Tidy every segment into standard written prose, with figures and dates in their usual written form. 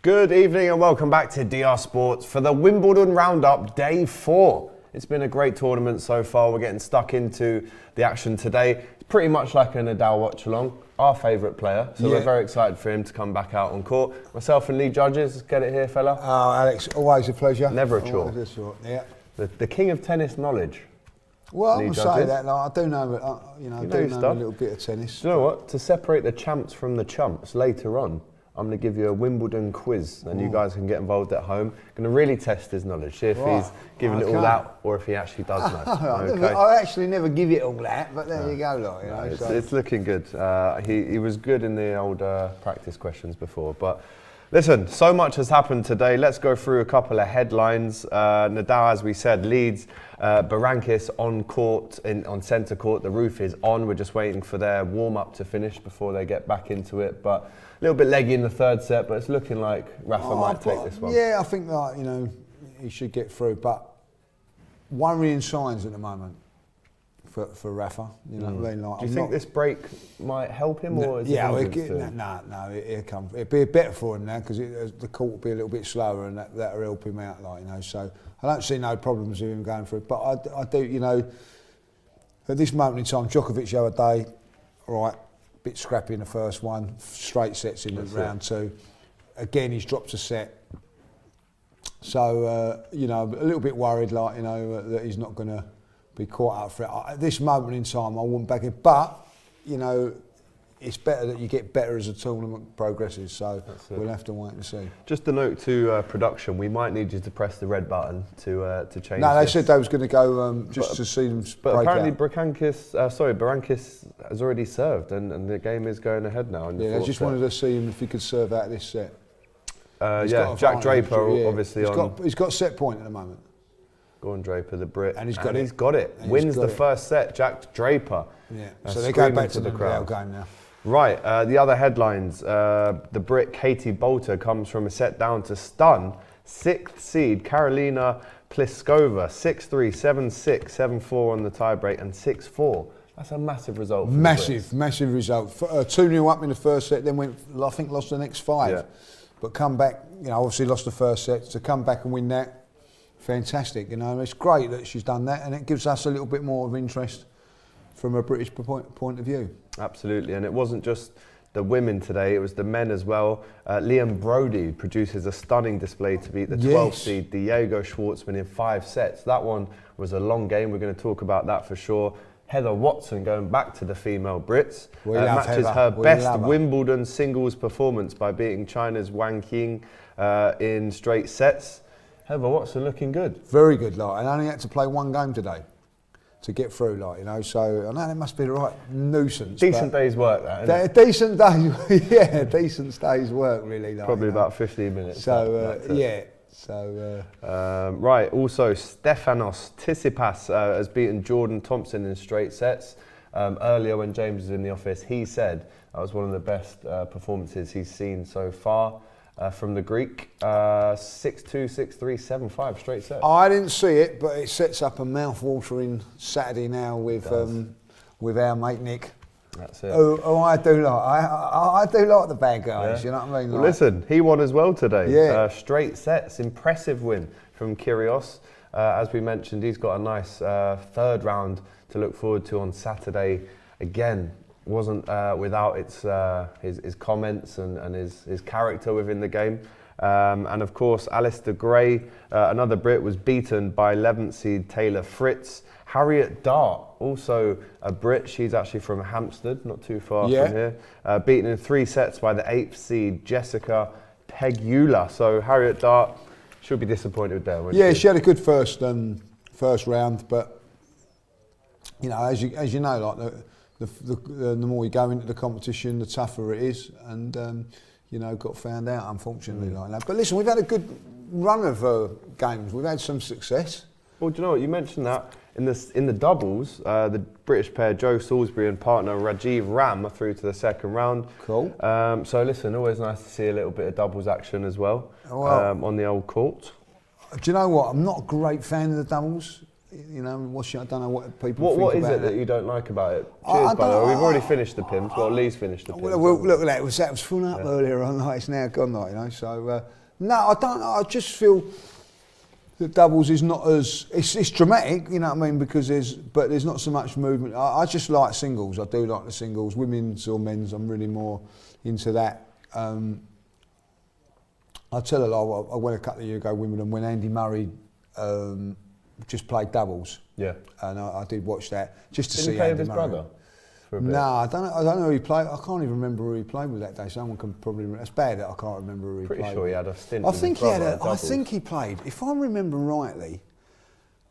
Good evening and welcome back to DR Sports for the Wimbledon Roundup Day 4. It's been a great tournament so far. We're getting stuck into the action today. It's pretty much like a Nadal watch-along, our favourite player. So we're very excited for him to come back out on court. Myself and Lee Judges, let's get it here, fella. Oh, Alex, always a pleasure. Never a chore. Yeah. The king of tennis knowledge. Well, I'm saying that. Like, I do know, I do know a little bit of tennis. Do you know what? To separate the champs from the chumps later on, I'm going to give you a Wimbledon quiz and you guys can get involved at home. Going to really test his knowledge, see if he's giving it all out or if he actually does know. I actually never give it all that, but there you go. Like, you know, it's looking good. He was good in the old practice questions before. But listen, so much has happened today. Let's go through a couple of headlines. Nadal, as we said, leads Berankis on court, on centre court. The roof is on. We're just waiting for their warm-up to finish before they get back into it. But a little bit leggy in the third set, but it's looking like Rafa might take this one. Yeah, I think that, you know, he should get through. But worrying signs at the moment for Rafa. You know what I mean? Like, do you think this break might help him, or is it'll be better for him now because the court will be a little bit slower and that'll help him out. Like, you know, so I don't see no problems with him going through. But I do, you know, at this moment in time, Djokovic the other day, right, bit scrappy in the first one, straight sets in round two. Again, he's dropped a set. So, you know, a little bit worried, like, you know, that he's not going to be caught up for it. At this moment in time, I wouldn't back it. But, you know, it's better that you get better as the tournament progresses. So we'll have to wait and see. Just a note to production, we might need you to press the red button to change. No, they said they was going to go to see them break But apparently out. Berankis has already served and the game is going ahead now. Yeah, I just wanted to see him if he could serve out this set. Jack Draper obviously he's got set point at the moment. Go on, Draper, the Brit. And he's got it. Wins the first set, Jack Draper. Yeah, so they go back to the crowd game now. Right, the other headlines. The Brit Katie Boulter comes from a set down to stun 6th seed Karolina Pliskova, 6-3, 7-6, 7-4 on the tiebreak and 6-4. That's a massive result. Massive result. 2-0 up in the first set, then I think lost the next 5. Yeah. But come back, you know, obviously lost the first set, to come back and win that, fantastic, you know. It's great that she's done that and it gives us a little bit more of interest from a British point of view. Absolutely, and it wasn't just the women today, it was the men as well. Liam Brody produces a stunning display to beat the 12th seed Diego Schwartzman in 5 sets. That one was a long game, we're going to talk about that for sure. Heather Watson going back to the female Brits. Matches her best Wimbledon singles performance by beating China's Wang Qing in straight sets. Heather Watson looking good. Very good, like, and only had to play one game today to get through, like, you know, so I know it must be the right nuisance. Decent day's work, that, isn't it? Decent day, yeah, decent day's work, really. Like, probably about 15 minutes. So, right, also Stefanos Tsitsipas has beaten Jordan Thompson in straight sets. Earlier when James was in the office, he said that was one of the best performances he's seen so far from the Greek. 6-2, 6-3, 7-5 straight sets. I didn't see it, but it sets up a mouth-watering Saturday now with our mate Nick. That's it. Oh, I do like. I do like the bad guys. You know what I mean? Well, listen, he won as well today. Yeah. Straight sets, impressive win from Kyrgios. As we mentioned, he's got a nice third round to look forward to on Saturday. Again, wasn't without his comments and his character within the game. And of course, Alistair Gray, another Brit, was beaten by 11th seed Taylor Fritz. Harriet Dart, also a Brit, she's actually from Hampstead, not too far from here, beaten in 3 sets by the 8th seed Jessica Pegula. So Harriet Dart should be disappointed there. Yeah, she had a good first round, but you know, as you know, like the more you go into the competition, the tougher it is, and you know, got found out unfortunately like that. But listen, we've had a good run of games. We've had some success. Well, do you know what? You mentioned that in the doubles, the British pair Joe Salisbury and partner Rajiv Ram are through to the second round. Cool. So listen, always nice to see a little bit of doubles action as well on the old court. Do you know what? I'm not a great fan of the doubles. you know, I don't know what people think What is about it that you don't like about it? Cheers, by the way. We've already finished the Pims. Well, Lee's finished the Pims. Well, look at that. That was fun up earlier on. Like, it's now gone, like, you know. So no, I don't. I just feel that doubles is not as it's dramatic, you know what I mean? Because there's not so much movement. I just like singles. I do like the singles, women's or men's. I'm really more into that. I'll tell a lie. I went a couple of years ago Wimbledon when Andy Murray just played doubles. Yeah. And I did watch that just to see Didn't he play Andy with his Murray. brother? For a bit? No, I don't know who he played. I can't even remember who he played with that day. Someone can probably. It's bad that I can't remember who he played. Pretty sure he had a stint. I with think his he had. brother at I think he played. If I remember rightly,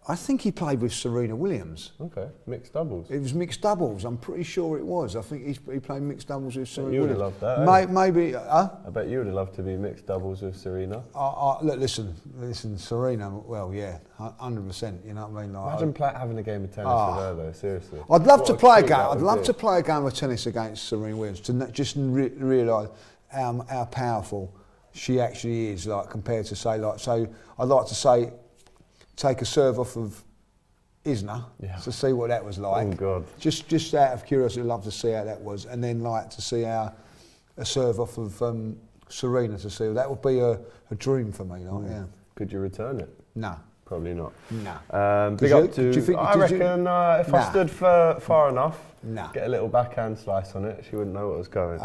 I think he played with Serena Williams. Okay, mixed doubles. It was mixed doubles. I'm pretty sure it was. I think he played mixed doubles with Serena You would Williams. have loved that. Maybe. I bet you would have loved to be mixed doubles with Serena. Look, listen, Serena. Well, yeah, 100%. You know what I mean? Like, Imagine having a game of tennis with her, though. Seriously. I'd love to What play a treat game. that I'd would love be. to play a game of tennis against Serena Williams to just realise how powerful she actually is. Like compared to say, like, so I'd like to say, take a serve off of Isner to see what that was like. Oh God! Just out of curiosity, I'd love to see how that was, and then like to see how a serve off of Serena to see. That would be a dream for me. Like, yeah. Could you return it? No. Probably not. No. Big up to. I reckon if I stood far enough, get a little backhand slice on it, she wouldn't know what was going.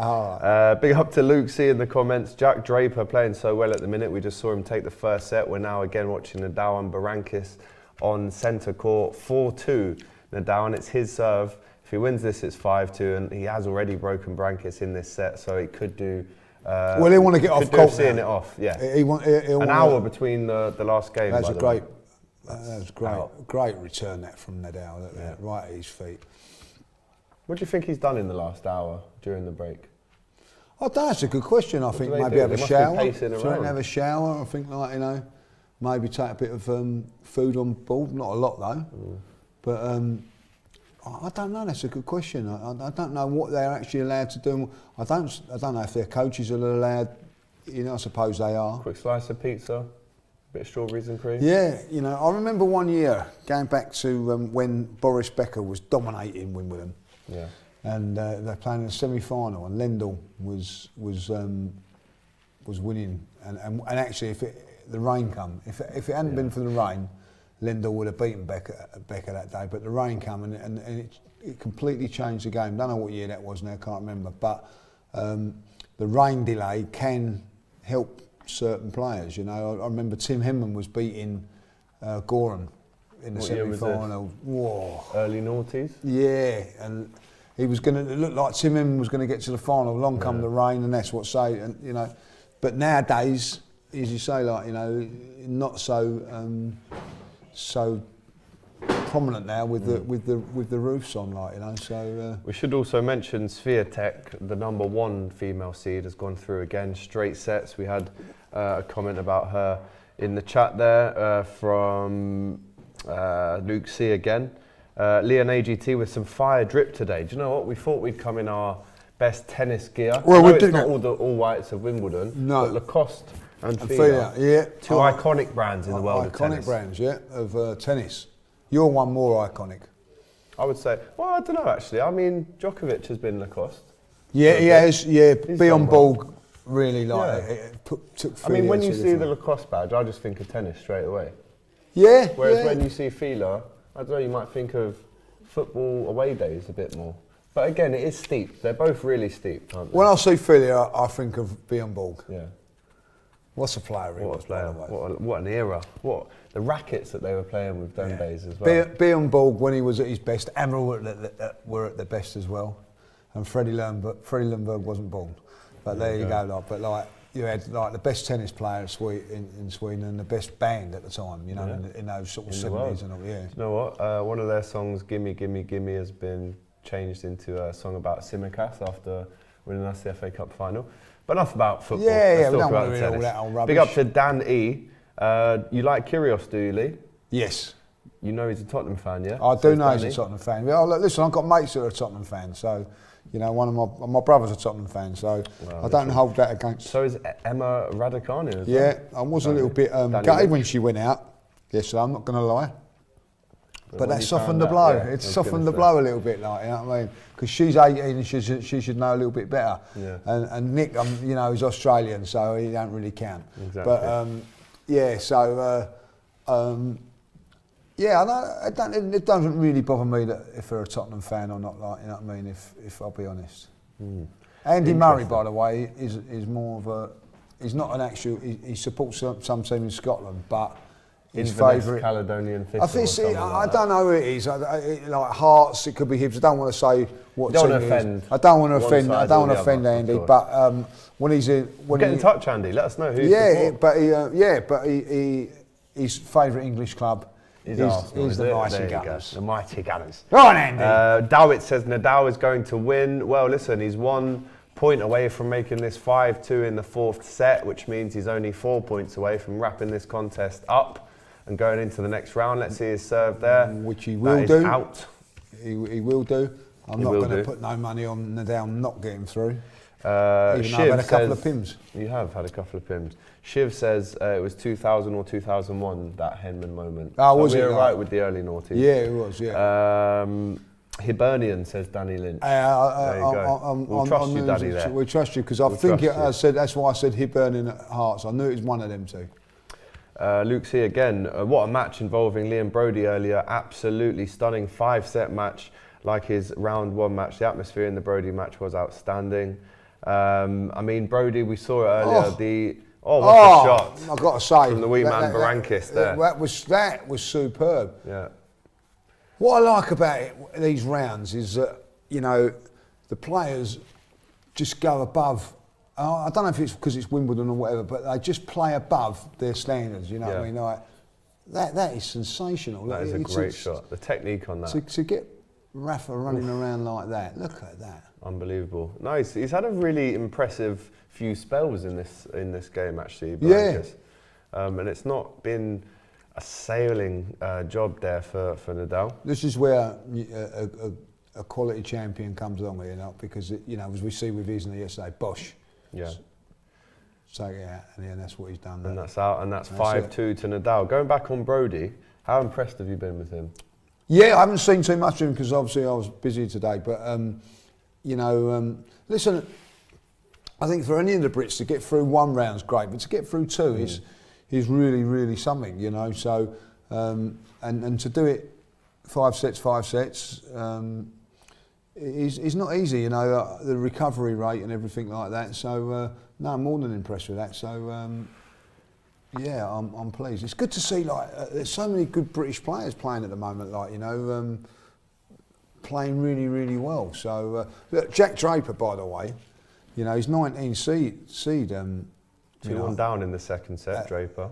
Big up to Luke C in the comments. Jack Draper playing so well at the minute. We just saw him take the first set. We're now again watching Nadal and Berankis on centre court, 4-2 Nadal, and it's his serve. If he wins this, it's 5-2, and he has already broken Berankis in this set, so he could do. Well, they want to get off court. Seeing it off, yeah. He'll an hour between the last game. That's a great. That was great. Great return that from Nadal, right at his feet. What do you think he's done in the last hour during the break? Oh, that's a good question. I think maybe have a shower. Have a shower. I think, like, you know, maybe take a bit of food on board. Not a lot though. But I don't know. That's a good question. I don't know what they're actually allowed to do. I don't know if their coaches are allowed. You know, I suppose they are. Quick slice of pizza, bit of strawberries and cream. Yeah, you know, I remember one year going back to when Boris Becker was dominating Wimbledon. Yeah. And they're playing in the semi-final, and Lendl was winning. And actually, if the rain come, if it hadn't been for the rain, Lendl would have beaten Becker that day. But the rain come and it completely changed the game. Don't know what year that was now, can't remember. But the rain delay can help certain players. You know, I remember Tim Henman was beating Goran in the semi-final. Whoa. Early noughties. Yeah, and he was going to look like Tim Henman was going to get to the final. Along come the rain, and that's what saved. And you know, but nowadays, as you say, like, you know, not so so prominent now with the roofs on, like, you know. So we should also mention Swiatek, the #1 female seed, has gone through again, straight sets. We had a comment about her in the chat there from Luke C again. Leon AGT with some fire drip today. Do you know what? We thought we'd come in our best tennis gear. Well, it's not all whites of Wimbledon. No. But Lacoste and Fila, yeah, two iconic brands in the world of tennis. Iconic brands, yeah, of tennis. You're one more iconic. I would say. Well, I don't know actually. I mean, Djokovic has been Lacoste. Yeah, he has. Yeah, Bjorn Borg really took. I mean, when you see the Lacoste badge, I just think of tennis straight away. Yeah. Whereas when you see Fila, I don't know, you might think of football away days a bit more. But again, it is steep. They're both really steep, aren't they? When I see Fila, I think of Bjorn Borg. Yeah. What's a player he was? What a player. What an era. What the rackets that they were playing with them days as well. Bjorn Borg, when he was at his best, Amrell were at their best as well. And Freddie Lundberg wasn't born. But there you go. Like, but like, you had like the best tennis player in Sweden and the best band at the time, you know, in those sort of 70s and all. Yeah. You know what? One of their songs, "Gimme, Gimme, Gimme," has been changed into a song about Tsimikas after winning us the FA Cup final. But enough about football. Yeah, we don't want to read all that old rubbish. Big up to Dan E. You like Kyrgios, do you, Lee? Yes. You know he's a Tottenham fan, yeah? I do know he's a Tottenham fan. Well, look, listen, I've got mates that are Tottenham fans, so, you know, one of my brother's a Tottenham fan, so I don't hold that against. So is Emma Raducanu as well? Yeah, I was a little bit gutted when she went out yesterday, I'm not going to lie. But that softened the blow. Yeah, it softened the blow a little bit, like, you know what I mean? Because she's 18 and she should know a little bit better. Yeah. And Nick, you know, he's Australian, so he don't really count. Exactly. But yeah, so yeah, it doesn't really bother me that if they're a Tottenham fan or not, like, you know what I mean? If I'll be honest. Andy Murray, by the way, is more of a. He's not an actual. He supports some team in Scotland, but. His favourite Caledonian Thistle. I think I don't know who it is. Like Hearts, it could be Hibs. I don't want to say what team it is. I don't want to offend. I don't want to offend Andy. But when he's in, get in touch, Andy. Let us know who. But his favourite English club is the Mighty Gunners. The Mighty Gunners. Go on, Andy. Dawit says Nadal is going to win. Well, listen, he's 1 point away from making this 5-2 in the 4th set, which means he's only 4 points away from wrapping this contest up and going into the next round. Let's see his serve there. Which he will do. Out. He will do. I'm not going to put no money on Nadal not getting through. Even though I've had a couple of pims. You have had a couple of pims. Shiv says it was 2000 or 2001, that Henman moment. Oh, was it? We were right with the early noughties. Yeah, it was, yeah. Hibernian, says Danny Lynch. There you go. We'll trust you, Danny, there. We trust you, because I think I said, that's why I said Hibernian at Hearts. I knew it was one of them two. Luke's here again. What a match involving Lee and Broady earlier. Absolutely stunning 5-set match like his round 1 match. The atmosphere in the Broady match was outstanding. I mean, Broady, we saw it earlier. What a shot. I've got to say. From the wee man Barankis there. That was superb. Yeah. What I like about these rounds is that, you know, the players just go above. I don't know if it's because it's Wimbledon or whatever, but they just play above their standards, you know what I mean? Like, that is sensational. That is a great shot. The technique on that. To get Rafa running around like that, look at that. Unbelievable. Nice. He's had a really impressive few spells in this game, actually. Barankis. Yeah. And it's not been a sailing job there for Nadal. This is where a quality champion comes along, you know, because, you know, as we see with Isner yesterday, Bosch. Yeah. Take it out, and that's what he's done. And that's out, and that's 5-2 to Nadal. Going back on Broady, how impressed have you been with him? Yeah, I haven't seen too much of him because obviously I was busy today. But you know, listen, I think for any of the Brits to get through 1 round's great, but to get through 2 is really, really something. You know, so and to do it 5 sets. It's not easy, you know, the recovery rate and everything like that. So, no, I'm more than impressed with that. So, yeah, I'm pleased. It's good to see, like, there's so many good British players playing at the moment, like, you know, playing really, really well. So, look, Jack Draper, by the way, you know, he's 19 seed. 2-1 down in the 2nd set, Draper.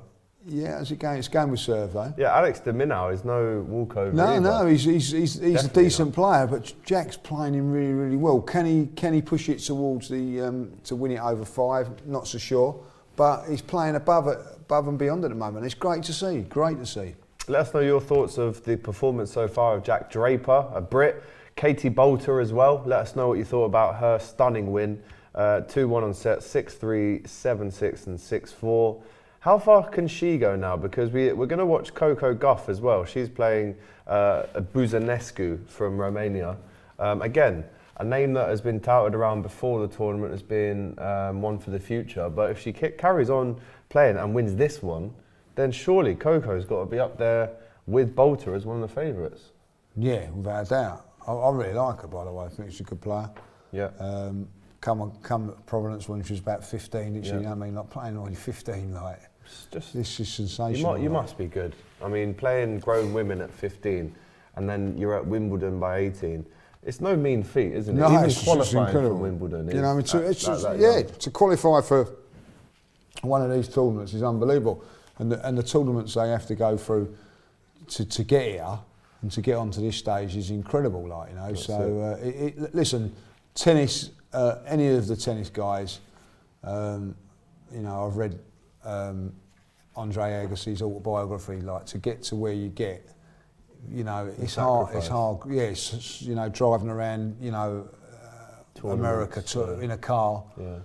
Yeah, it's going with serve though. Yeah, Alex de Minaur is no walkover. No, he's a decent player, but Jack's playing him really, really well. Can he push it towards the to win it over 5? Not so sure, but he's playing above and beyond at the moment. It's great to see. Great to see. Let us know your thoughts of the performance so far of Jack Draper, a Brit. Katie Boulter as well. Let us know what you thought about her stunning win. 2-1 on set, 6-3, 7-6, and 6-4. How far can she go now? Because we're going to watch Coco Gauff as well. She's playing Buzănescu from Romania. Again, a name that has been touted around before the tournament as being one for the future. But if she carries on playing and wins this one, then surely Coco's got to be up there with Boulter as one of the favourites. Yeah, without a doubt. I really like her, by the way. I think she's a good player. Yeah. Come at Providence when she was about 15, didn't she? You know what I mean? Like playing only 15, like. This is sensational. You must be good. I mean, playing grown women at 15 and then you're at Wimbledon by 18. It's no mean feat, isn't it? No, Even it's qualifying for Wimbledon is, you know, to qualify for one of these tournaments is unbelievable. And the tournaments they have to go through to get here and to get onto this stage is incredible, like, you know. That's so listen, tennis, any of the tennis guys, you know, I've read Andre Agassi's autobiography, like, to get to where you get, you know, it's hard. Yes, you know, driving around, you know, America in a car,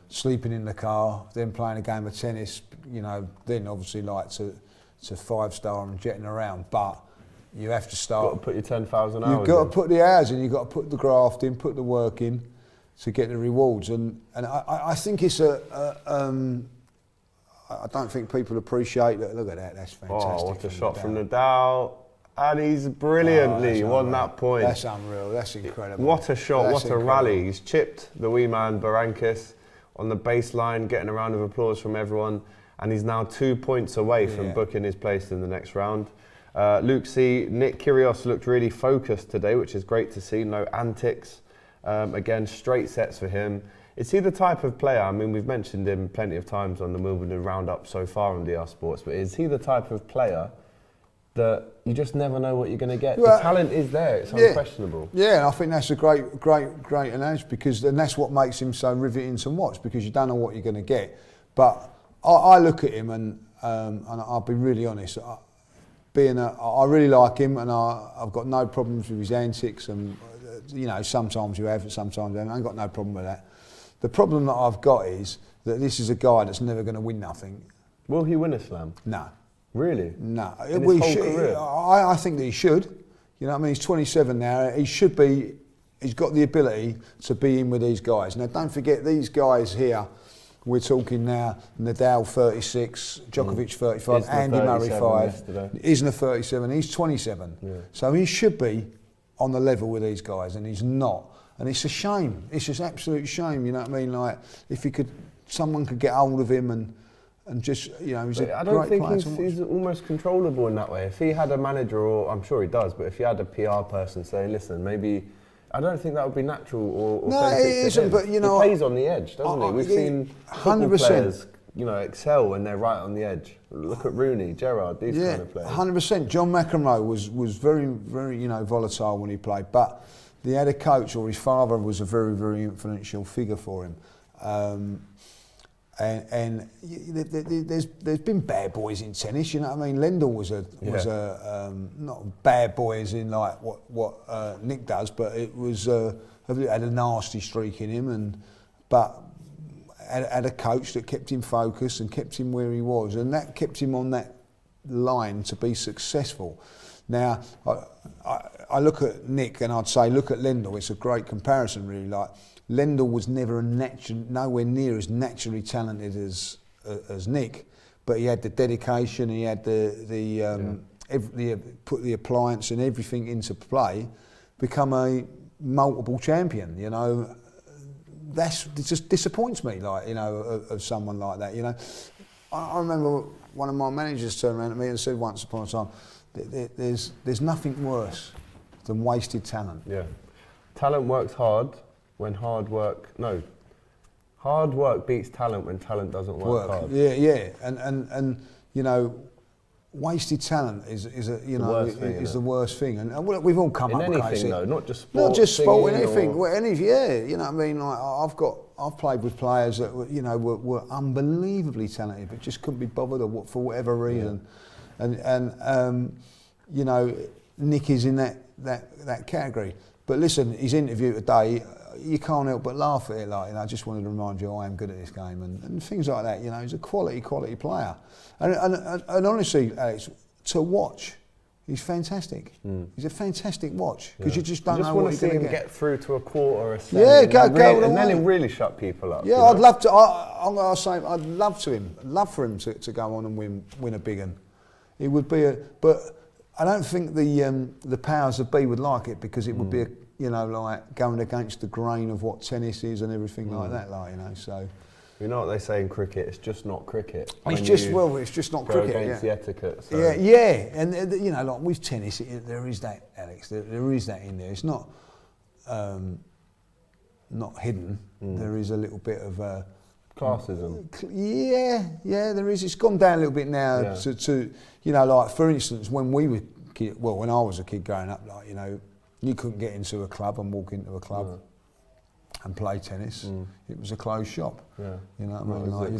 sleeping in the car, then playing a game of tennis, you know, then obviously like to 5-star and jetting around. But you have to start. Got to put your 10,000 hours. You've got to put the hours in. You've got to put the graft in, put the work in, to get the rewards. And I think it's I don't think people appreciate that. Look at that, that's fantastic. Oh, what a shot from Nadal. And he's brilliantly won that point. That's unreal, that's incredible. What a shot, that's what a rally. He's chipped the wee man Berankis on the baseline, getting a round of applause from everyone. And he's now 2 points away from booking his place in the next round. Luke C, Nick Kyrgios looked really focused today, which is great to see. No antics. Again, straight sets for him. Is he the type of player, I mean, we've mentioned him plenty of times on the Wimbledon roundup so far on DR Sports, but is he the type of player that you just never know what you're going to get? Well, the talent is there, it's unquestionable. Yeah, and I think that's a great analogy, because then that's what makes him so riveting to watch, because you don't know what you're going to get. But I look at him and I'll be really honest, I really like him, and I've got no problems with his antics, and you know, sometimes you have, and sometimes you haven't. I ain't got no problem with that. The problem that I've got is that this is a guy that's never going to win nothing. Will he win a slam? No. Really? No. In his whole career? I think that he should. You know what I mean? He's 27 now. He should be. He's got the ability to be in with these guys. Now, don't forget, these guys here, we're talking now, Nadal 36, Djokovic 35, Andy Murray 5. Isn't a 37, he's 27. Yeah. So he should be on the level with these guys, and he's not. And it's a shame. It's just absolute shame. You know what I mean? Like, if someone could get hold of him and just, you know, he's a great player. I don't think he's almost controllable in that way. If he had a manager, or I'm sure he does, but if he had a PR person saying, listen, maybe, I don't think that would be natural or authentic. No, it isn't. But you know, he plays on the edge, doesn't he? We've seen 100% players, you know, excel when they're right on the edge. Look at Rooney, Gerrard, these kind of players. 100%. John McEnroe was very, very, you know, volatile when he played, but he had a coach, or his father was a very, very influential figure for him. And there's been bad boys in tennis, you know what I mean? Lendl was a not bad boy as in like what Nick does, but it was had a nasty streak in him, but had a coach that kept him focused and kept him where he was, and that kept him on that line to be successful. Now, I look at Nick and I'd say, look at Lendl. It's a great comparison, really. Like, Lendl was never nowhere near as naturally talented as Nick, but he had the dedication. He had put the appliance and everything into play, become a multiple champion. You know, it just disappoints me. Like, you know, of someone like that. You know, I remember one of my managers turned around at me and said once upon a time, there's nothing worse than wasted talent. Yeah, talent works hard when hard work beats talent when talent doesn't work hard. Yeah, and you know, wasted talent is the worst thing. And we've all come up with crazy. In anything though, not just sport. Not just sport, anything. You know what I mean? Like, I've played with players that were unbelievably talented, but just couldn't be bothered for whatever reason. And you know, Nick is in that category. But listen, his interview today, you can't help but laugh at it. Like, you know, I just wanted to remind you I am good at this game and things like that. You know, he's a quality player. And honestly, Alex, to watch, he's fantastic. He's a fantastic watch, because you just don't know what he's going to get. You just want to see him get through to a quarter or a semi. And then he'll really shut people up. Yeah, I'd love to. I'm going to say, I'd love for him to go on and win a big one. It would be but I don't think the powers that be would like it, because it would be like going against the grain of what tennis is and everything like that. Like, you know, so. You know what they say in cricket? It's just not cricket. It's just not cricket. Against the etiquette. So. Yeah, and you know, like with tennis, there is that, Alex. There is that in there. It's not hidden. There is a little bit of classism. Yeah, there is. It's gone down a little bit now. To you know, like for instance, when we were when I was a kid growing up, like, you know, you couldn't get into a club and walk into a club and play tennis. It was a closed shop. Yeah. You know what I mean? Like,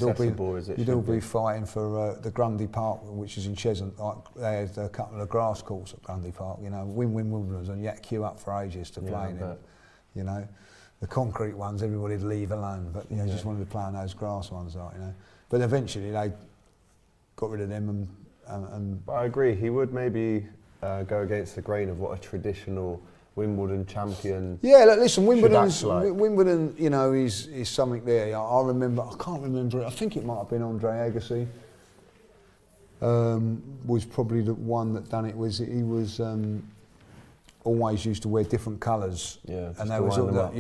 you'd all be fighting for the Grundy Park, which is in Cheshunt. Like, they had a couple of grass courts at Grundy Park. You know, win-win Wimbledons, and you had to queue up for ages to play in them. You know, the concrete ones everybody'd leave alone, but you know, just wanted to play on those grass ones, like, you know. But eventually they got rid of them and But I agree, he would maybe go against the grain of what a traditional Wimbledon champion. Yeah, look, listen, like. Wimbledon, you know, is something there. I remember, I can't remember it. I think it might have been Andre Agassi. Was probably the one that done it. He was always used to wear different colours. Yeah, and they was all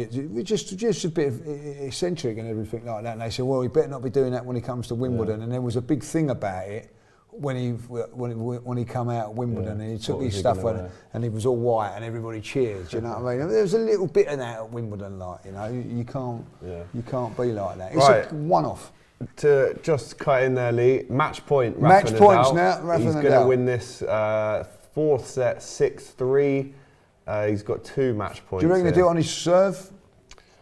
just a bit of eccentric and everything like that. And they said, well, he better not be doing that when he comes to Wimbledon. And there was a big thing about it. When he come out at Wimbledon and he took his stuff and he was all white and everybody cheered, you know what I mean? There was a little bit of that at Wimbledon, like, you know, you can't be like that. It's a one-off. To just cut in there, Lee, match point. Match points now. He's going to win this fourth set 6-3. He's got 2 match points. Do you reckon he'll do it on his serve,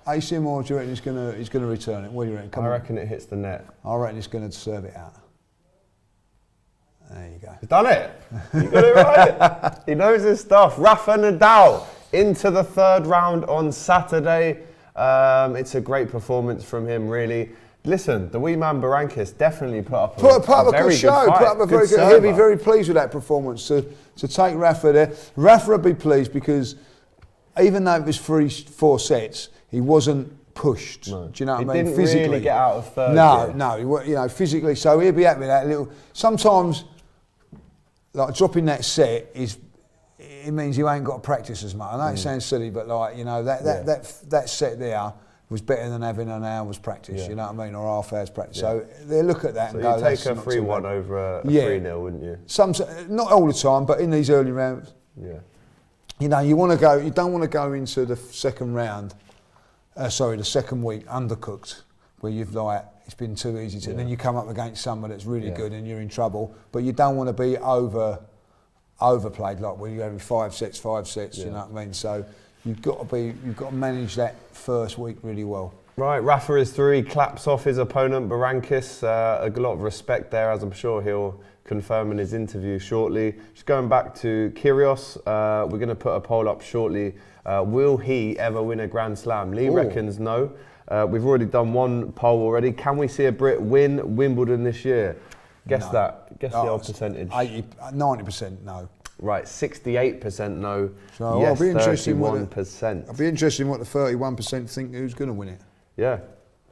Asim, or do you reckon he's going to return it? What do you reckon? I reckon it hits the net. I reckon he's going to serve it out. There you go. He's done it. He got it right. He knows his stuff. Rafa Nadal into the 3rd round on Saturday. It's a great performance from him, really. Listen, the wee man Berankis definitely put up a very good show. Put up a very good. He'll be very pleased with that performance to take Rafa there. Rafa will be pleased because even though it was 4 sets, he wasn't pushed. No. Do you know what I mean? Didn't physically really get out of 3rd. No, you know, physically. So he'll be happy with that little. Sometimes, like dropping that set it means you ain't got to practice as much. I know it sounds silly, but like, you know, that set there was better than having an hour's practice, you know what I mean, or half hour's practice. So they look at that and go, you'd take a 3-1 over a 3-0, wouldn't you? Not all the time, but in these early rounds. Yeah. You know, you don't want to go into the second round, the second week undercooked, where you've like, it's been too easy to, and then you come up against someone that's really good and you're in trouble, but you don't want to be overplayed, like when you're having 5 sets, you know what I mean? So you've got to manage that first week really well. Right, Rafa is through. He claps off his opponent Berankis. A lot of respect there, as I'm sure he'll confirm in his interview shortly. Just going back to Kyrgios, we're going to put a poll up shortly. Will he ever win a Grand Slam? Lee reckons no. We've already done one poll already. Can we see a Brit win Wimbledon this year? Guess that. Guess the old percentage. 90% no. Right, 68% no. So yes, I'll be interested 31%. I'll be interested in what the 31% think who's going to win it. Yeah.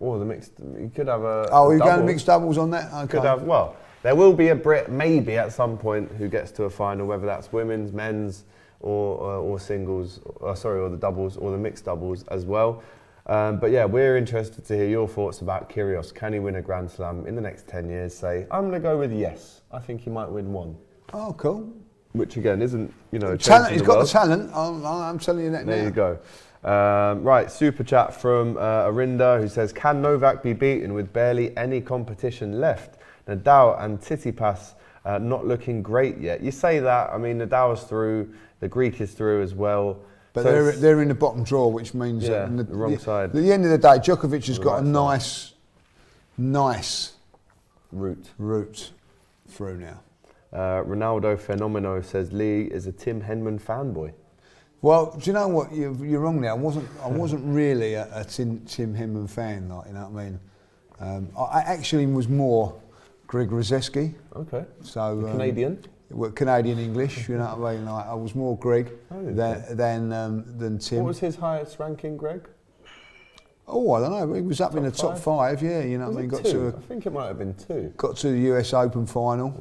Or the mixed. You could have a. Oh, you're going to mixed doubles on that? Okay. Could have. Well, there will be a Brit maybe at some point who gets to a final, whether that's women's, men's, or singles. Or the doubles or the mixed doubles as well. But yeah, we're interested to hear your thoughts about Kyrgios. Can he win a Grand Slam in the next 10 years? Say, I'm going to go with yes. I think he might win one. Oh, cool. Which again isn't, talent. He's got the talent. I'm telling you that now. There you go. Right, super chat from Arinda, who says, can Novak be beaten with barely any competition left? Nadal and Tsitsipas not looking great yet. You say that. I mean, Nadal's through. The Greek is through as well. But so they're in the bottom draw, which means the wrong side. At the end of the day, Djokovic has got a nice route through now. Ronaldo Fenomeno says Lee is a Tim Henman fanboy. Well, do you know what? You're wrong there. I wasn't really a Tim Henman fan, like, you know what I mean. I actually was more Greg Rosecki. Okay. So Canadian. Well, Canadian English, you know what I mean. Like, I was more Greg than Tim. What was his highest ranking, Greg? Oh, I don't know. He was up in the top 5. Yeah, you know what I mean. Got to. I think it might have been 2. Got to the US Open final.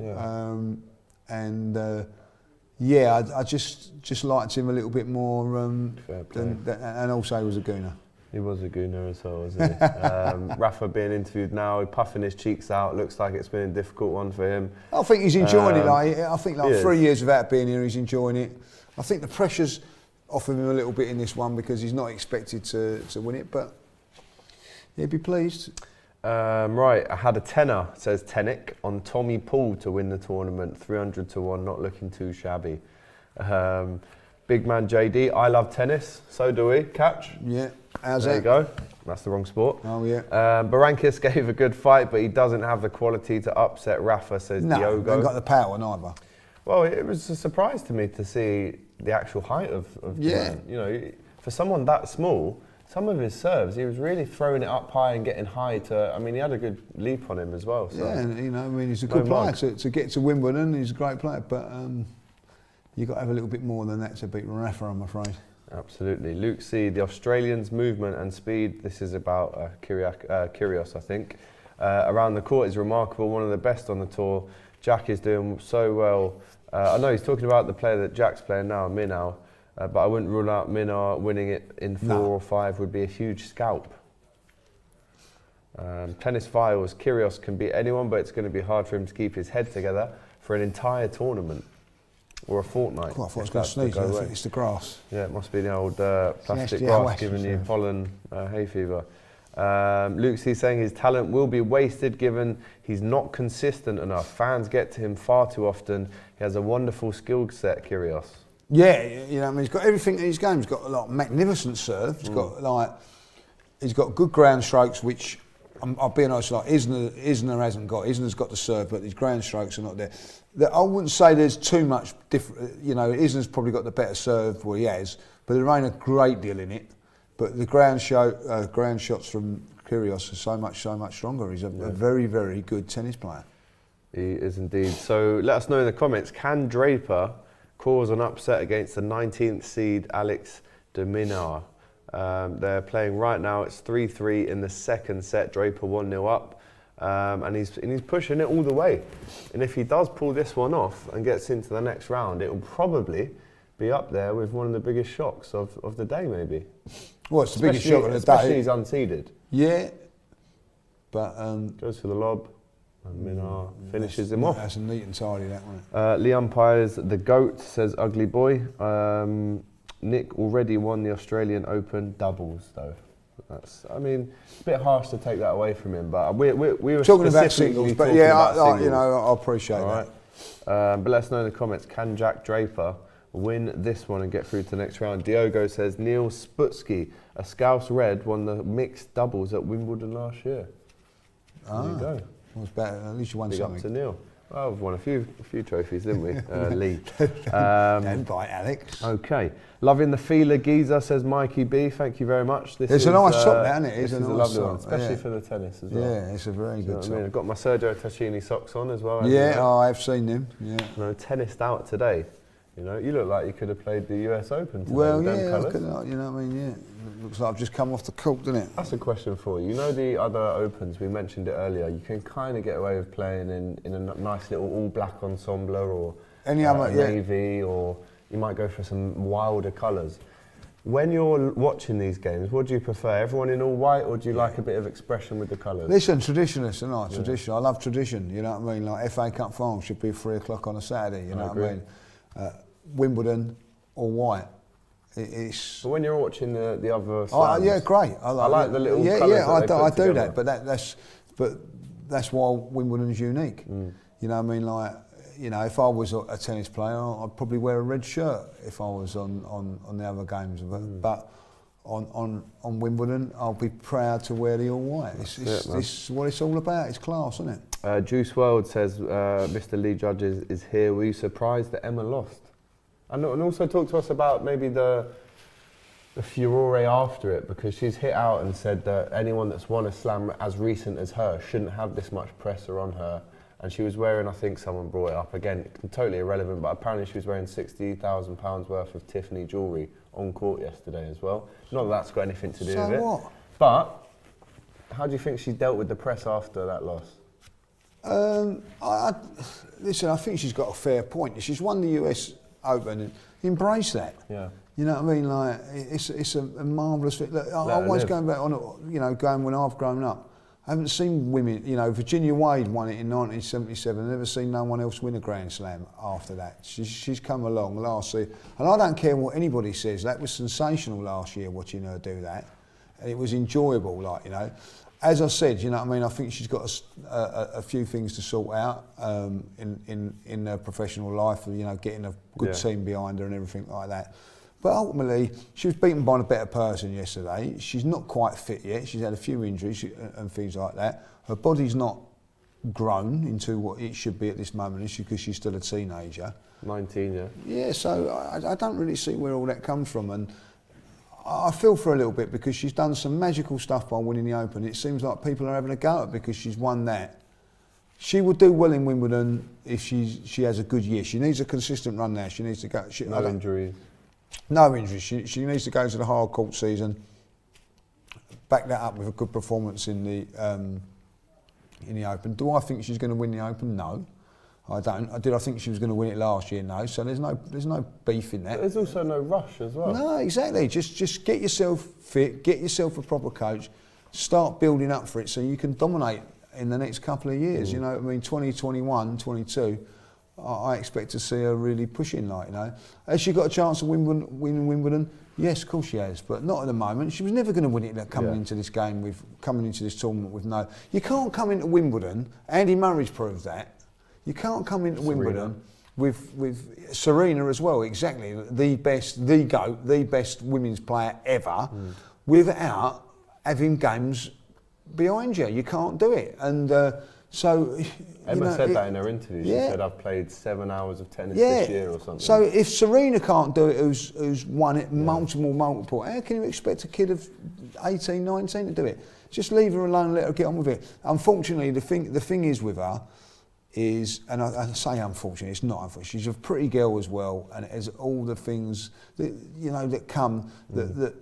Yeah. I just liked him a little bit more. And also he was a gooner. He was a gooner as well, wasn't he? Rafa being interviewed now, puffing his cheeks out. Looks like it's been a difficult one for him. I think he's enjoying it. I think 3 years without being here, he's enjoying it. I think the pressure's off of him a little bit in this one because he's not expected to win it, but he'd be pleased. Right, I had a tenner, says Tenick, on Tommy Paul to win the tournament. 300-1, not looking too shabby. Big man JD, I love tennis, so do we. Catch? Yeah. How's there that? You go. That's the wrong sport. Oh, yeah. Berankis gave a good fight, but he doesn't have the quality to upset Rafa, says Diogo. No, he got the power neither. Well, it was a surprise to me to see the actual height of the man. You know, for someone that small, some of his serves, he was really throwing it up high and getting high to, I mean, he had a good leap on him as well. So. Yeah, and, he's a good player. To get to Wimbledon, he's a great player. But, you've got to have a little bit more than that to beat Rafa, I'm afraid. Absolutely. Luke C, the Australians' movement and speed, this is about Kyrgios, I think. Around the court is remarkable, one of the best on the tour. Jack is doing so well. I know he's talking about the player that Jack's playing now, Minaur, but I wouldn't rule out Minaur winning it in 4 or 5 would be a huge scalp. Tennis Files, Kyrgios can beat anyone, but it's going to be hard for him to keep his head together for an entire tournament or a fortnight. Oh, I thought I was going to sneeze, I think it's the grass. Yeah, it must be the old plastic grass giving you pollen hay fever. Luke's saying his talent will be wasted given he's not consistent enough. Fans get to him far too often. He has a wonderful skill set, Kyrgios. Yeah, you know, I mean, he's got everything in his game. He's got a magnificent serve. He's got good ground strokes, which I'll be honest, like Isner hasn't got. Isner's got the serve, but his ground strokes are not there. I wouldn't say there's too much different. You know, Isner's probably got the better serve, well, he has, but there ain't a great deal in it. But the ground shots from Kyrgios are so much stronger. He's a very, very good tennis player. He is indeed. So let us know in the comments, can Draper cause an upset against the 19th seed Alex de Minaur? They're playing right now, it's 3-3 in the second set, Draper 1-0 up, and he's pushing it all the way. And if he does pull this one off and gets into the next round, it will probably be up there with one of the biggest shocks of the day, maybe. Well, it's the biggest shock of the day. Especially he's unseeded. Yeah, but... goes for the lob, and Minaur finishes him off. That's a neat and tidy, that one. Lee Umpires, the GOAT, says Ugly Boy. Nick already won the Australian Open doubles, though. That's, I mean, a bit harsh to take that away from him, but we were talking about singles, but yeah, you know, I appreciate that. But let us know in the comments, can Jack Draper win this one and get through to the next round? Diogo says Neil Sputsky, a Scouse Red, won the mixed doubles at Wimbledon last year. There you go. Well, it's better. At least you won something. Big up to Neil. Well, we've won a few trophies, didn't we, Lee? Don't bite, Alex. Okay. Loving the feeler, Giza, says Mikey B. Thank you very much. It's a nice top, isn't it? This is a lovely one, especially for the tennis as well. Yeah, it's a very good top. I mean, I've got my Sergio Tacchini socks on as well. Yeah, I've seen them. Yeah. You know, tennised out today. You know, you look like you could have played the US Open today. Well, yeah, you know what I mean, yeah. It looks like I've just come off the court, doesn't it? That's a question for you. You know the other Opens, we mentioned it earlier, you can kind of get away with playing in a nice little all-black ensemble or any other navy, or you might go for some wilder colours. When you're watching these games, what do you prefer? Everyone in all white, or do you like a bit of expression with the colours? Listen, traditionalists, and tradition. I love tradition, you know what I mean? Like FA Cup final should be 3 o'clock on a Saturday, you know what I mean? Wimbledon or white. But when you're watching the other slams, yeah, great. I like the little colours I do that. But that's why Wimbledon's unique. You know what I mean? Like, you know, if I was a tennis player, I'd probably wear a red shirt if I was on the other games. But on Wimbledon, I'll be proud to wear the all white. It's what it's all about. It's class, isn't it? Juice WRLD says Mr. Lee Judges is here. Were you surprised that Emma lost? And also talk to us about maybe the furore after it, because she's hit out and said that anyone that's won a slam as recent as her shouldn't have this much pressure on her. And she was wearing, I think someone brought it up again, totally irrelevant, but apparently she was wearing £60,000 worth of Tiffany jewellery on court yesterday as well. Not that that's got anything to do with it. What? But how do you think she dealt with the press after that loss? Listen, I think she's got a fair point. She's won the US Open and embrace that. Yeah. You know what I mean? Like, it's a marvellous thing. Look, I always going back on, you know, going when I've grown up. I haven't seen women, you know, Virginia Wade won it in 1977. I've never seen no one else win a Grand Slam after that. She's come along last year. And I don't care what anybody says. That was sensational last year, watching her do that. And it was enjoyable, like, you know. As I said, you know what I mean, I think she's got a few things to sort out in her professional life, you know, getting a good team behind her and everything like that. But ultimately, she was beaten by a better person yesterday. She's not quite fit yet. She's had a few injuries and things like that. Her body's not grown into what it should be at this moment, because she's still a teenager. 19, yeah. Yeah, so I don't really see where all that comes from. And I feel for her a little bit, because she's done some magical stuff by winning the Open. It seems like people are having a go at her because she's won that. She will do well in Wimbledon if she has a good year. She needs a consistent run now. She needs to go. No injuries. No injuries. She needs to go to the hard court season. Back that up with a good performance in the Open. Do I think she's going to win the Open? No, I don't. Did I think she was going to win it last year? No. So there's no beef in that. But there's also no rush as well. No, exactly. Just get yourself fit, get yourself a proper coach, start building up for it so you can dominate in the next couple of years. You know what I mean? 2021, 22. I expect to see her really pushing, like, you know. Has she got a chance of winning Wimbledon? Yes, of course she has, but not at the moment. She was never going to win it coming into this tournament with no. You can't come into Wimbledon. Andy Murray's proved that. You can't come into Wimbledon with Serena as well. Exactly, the best women's player ever, without having games behind you. You can't do it, and so. Emma said that in her interview. She said, I've played 7 hours of tennis this year or something. So if Serena can't do it, who's won it multiple, how can you expect a kid of 18, 19 to do it? Just leave her alone, let her get on with it. Unfortunately, the thing is with her is, and I say unfortunately, it's not unfortunate, she's a pretty girl as well, and it has all the things that, you know, that come, that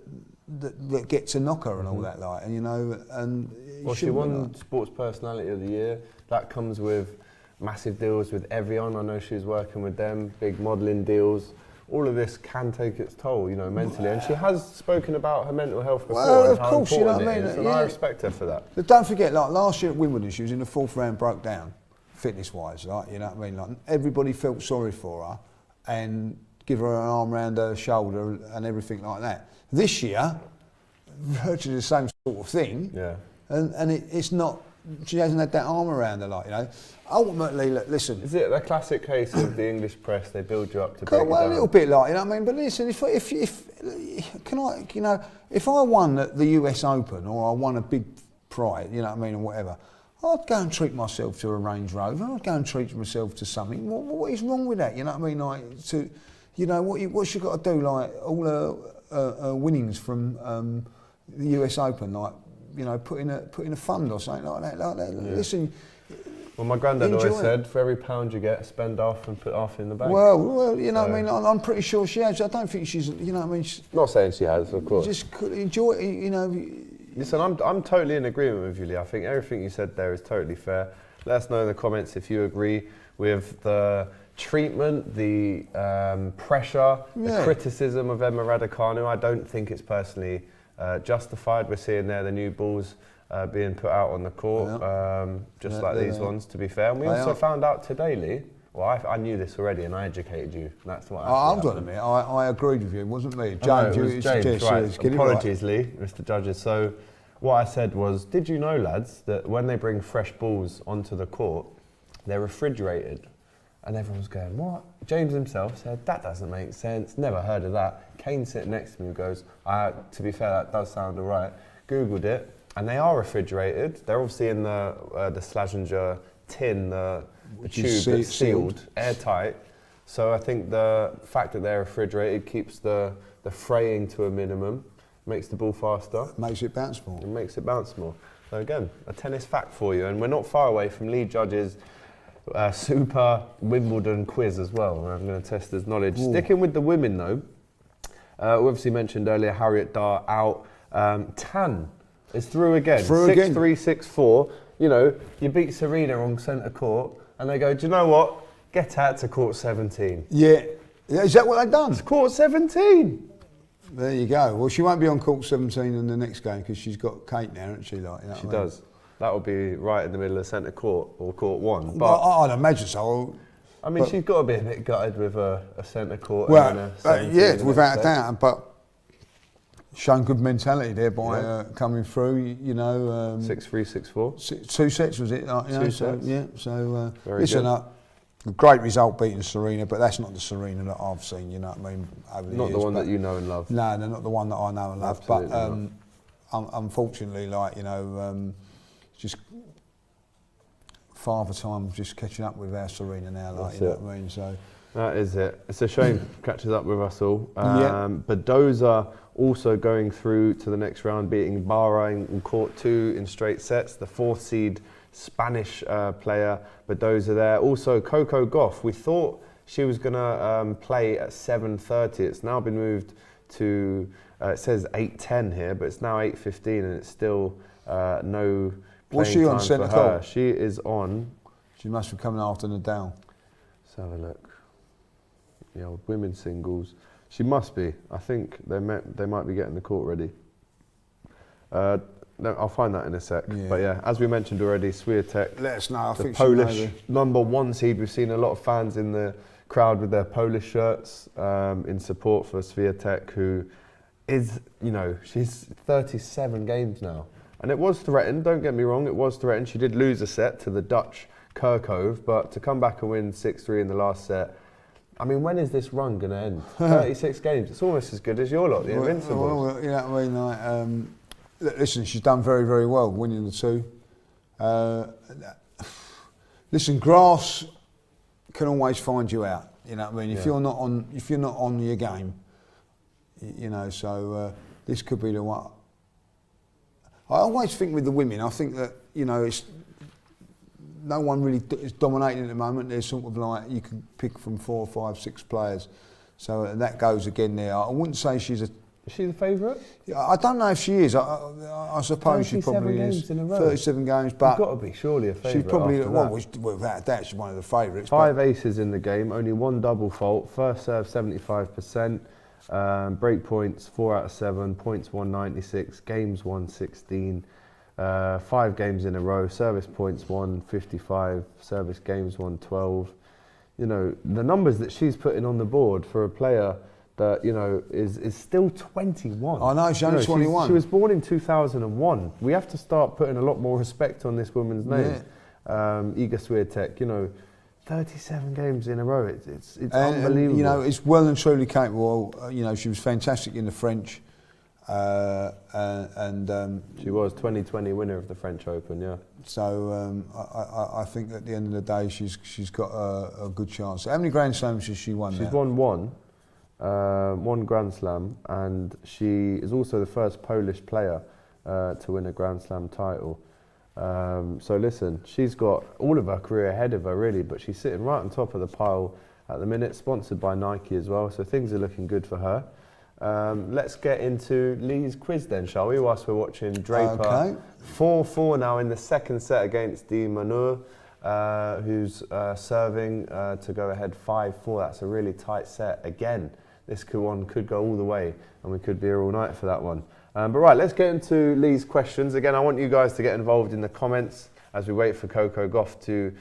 get to knock her and all that, like, and you know, and... Well, she won Sports Personality of the Year. That comes with massive deals with Evian. I know she was working with them, big modelling deals. All of this can take its toll, you know, mentally. And she has spoken about her mental health before. Well, and of course, you know what I mean. And I respect her for that. But don't forget, like last year at Wimbledon, she was in the 4th round, broke down, fitness-wise, like, you know what I mean. Like, everybody felt sorry for her and give her an arm around her shoulder and everything like that. This year, virtually the same sort of thing. Yeah. And it's not, she hasn't had that arm around her, like, you know. Ultimately, look, listen. Is it a classic case of the English press? They build you up to break well, down. a little bit like, you know what I mean? But listen, if I won the US Open or I won a big prize, you know what I mean, or whatever, I'd go and treat myself to a Range Rover. I'd go and treat myself to something. What is wrong with that? You know what I mean? Like, to, you know, what you got to do? Like, all her winnings from the US Open, like, you know, put in a fund or something like that. Yeah. Listen. Well, my granddad always said, for every £1 you get, spend half and put half in the bank. Well, you know what I mean. I'm pretty sure she has. I don't think she's, you know what I mean. Not saying she has, of course. Just enjoy it, you know. Listen, I'm totally in agreement with you, Lee. I think everything you said there is totally fair. Let us know in the comments if you agree with the treatment, the pressure, the criticism of Emma Raducanu. I don't think it's personally justified. We're seeing there the new balls being put out on the court, just like these ones, to be fair. And we also found out today, Lee, well, I knew this already and I educated you. That's what I've got to admit, I agreed with you. It wasn't me. James, it was James, right. Apologies, Lee, Mr. Judges. So what I said was, did you know, lads, that when they bring fresh balls onto the court, they're refrigerated? And everyone was going, what? James himself said, that doesn't make sense, never heard of that. Kane sitting next to me goes, to be fair, that does sound all right. Googled it, and they are refrigerated. They're obviously in the Slazenger tin, the tube that's sealed, airtight. So I think the fact that they're refrigerated keeps the fraying to a minimum, makes the ball faster. Makes it bounce more. It makes it bounce more. So again, a tennis fact for you. And we're not far away from Lee Judges' super Wimbledon quiz as well. I'm going to test his knowledge. Ooh. Sticking with the women though, we obviously mentioned earlier Harriet Dart out. Tan is through again. 6-3, 6-4. You know, you beat Serena on centre court and they go, do you know what? Get out to court 17. Yeah. Is that what they've done? It's court 17. There you go. Well, she won't be on court 17 in the next game because she's got Kate now, hasn't she? Like, you know she does. That will be right in the middle of centre court or court 1. But I'd imagine so. I mean, she's got to be a bit gutted with a centre court. Well, and without a doubt. But shown good mentality there by coming through. You know, 6-3, 6-4. 2 sets was it? Like, you know, 2 sets. Yeah. So listen up. Great result beating Serena, but that's not the Serena that I've seen, you know what I mean, over the years. Not the one that you know and love. No, they're not the one that I know and love. Absolutely but unfortunately, like, you know, just Father Time just catching up with our Serena now, like, you know what I mean. So That is it. It's a shame catches up with us all. Badoza also going through to the next round, beating Bahrain in court 2 in straight sets. The 4th seed Spanish player, Badoza there. Also Coco Gauff. We thought she was going to play at 7:30. It's now been moved to, it says 8:10 here, but it's now 8:15 and it's still no What's playing she on time centre for her. court? She is on. She must be coming after Nadal. Let's have a look. The old women's singles. She must be. I think they might be getting the court ready. No, I'll find that in a sec. Yeah. But yeah, as we mentioned already, Swiatek, Let us know. I the think Polish #1 seed. We've seen a lot of fans in the crowd with their Polish shirts in support for Swiatek, who is, she's 37 games now. And it was threatened, don't get me wrong, it was threatened. She did lose a set to the Dutch Kirkove, but to come back and win 6-3 in the last set, I mean, when is this run going to end? 36 games. It's almost as good as your lot, the Invincibles. Well, you know what I mean? Listen, she's done very, very well, winning the 2. Listen, grass can always find you out. You know what I mean? If you're not on your game, So this could be the one. I always think with the women, I think that it's. No one really is dominating at the moment. There's sort of like you can pick from 4, 5, 6 players, so that goes again there. I wouldn't say she's a. Is she the favourite? I don't know if she is. I suppose she probably is. 37 games in a row. 37 games, but she's got to be surely a favourite. She's probably after without doubt she's one of the favourites. 5 aces in the game, only 1 double fault. First serve 75%, break points 4 out of 7, points 196, games 116. 5 games in a row, service points 155, service games 112. The numbers that she's putting on the board for a player that is still 21. I know, she's only 21. She was born in 2001. We have to start putting a lot more respect on this woman's name. Iga Swiątek, 37 games in a row. It's unbelievable. It's well and truly capable. She was fantastic in the French. She was 2020 winner of the French Open, yeah. So I think at the end of the day, she's got a good chance. How many Grand Slams has she won? She's won one Grand Slam, and she is also the first Polish player to win a Grand Slam title. So listen, she's got all of her career ahead of her really, but she's sitting right on top of the pile at the minute, sponsored by Nike as well. So things are looking good for her. Let's get into Lee's quiz then, shall we, whilst we're watching Draper. Okay. 4-4 now in the second set against Minaur, who's serving to go ahead 5-4. That's a really tight set. Again, this one could go all the way, and we could be here all night for that one. But right, let's get into Lee's questions. Again, I want you guys to get involved in the comments as we wait for Coco Gauff to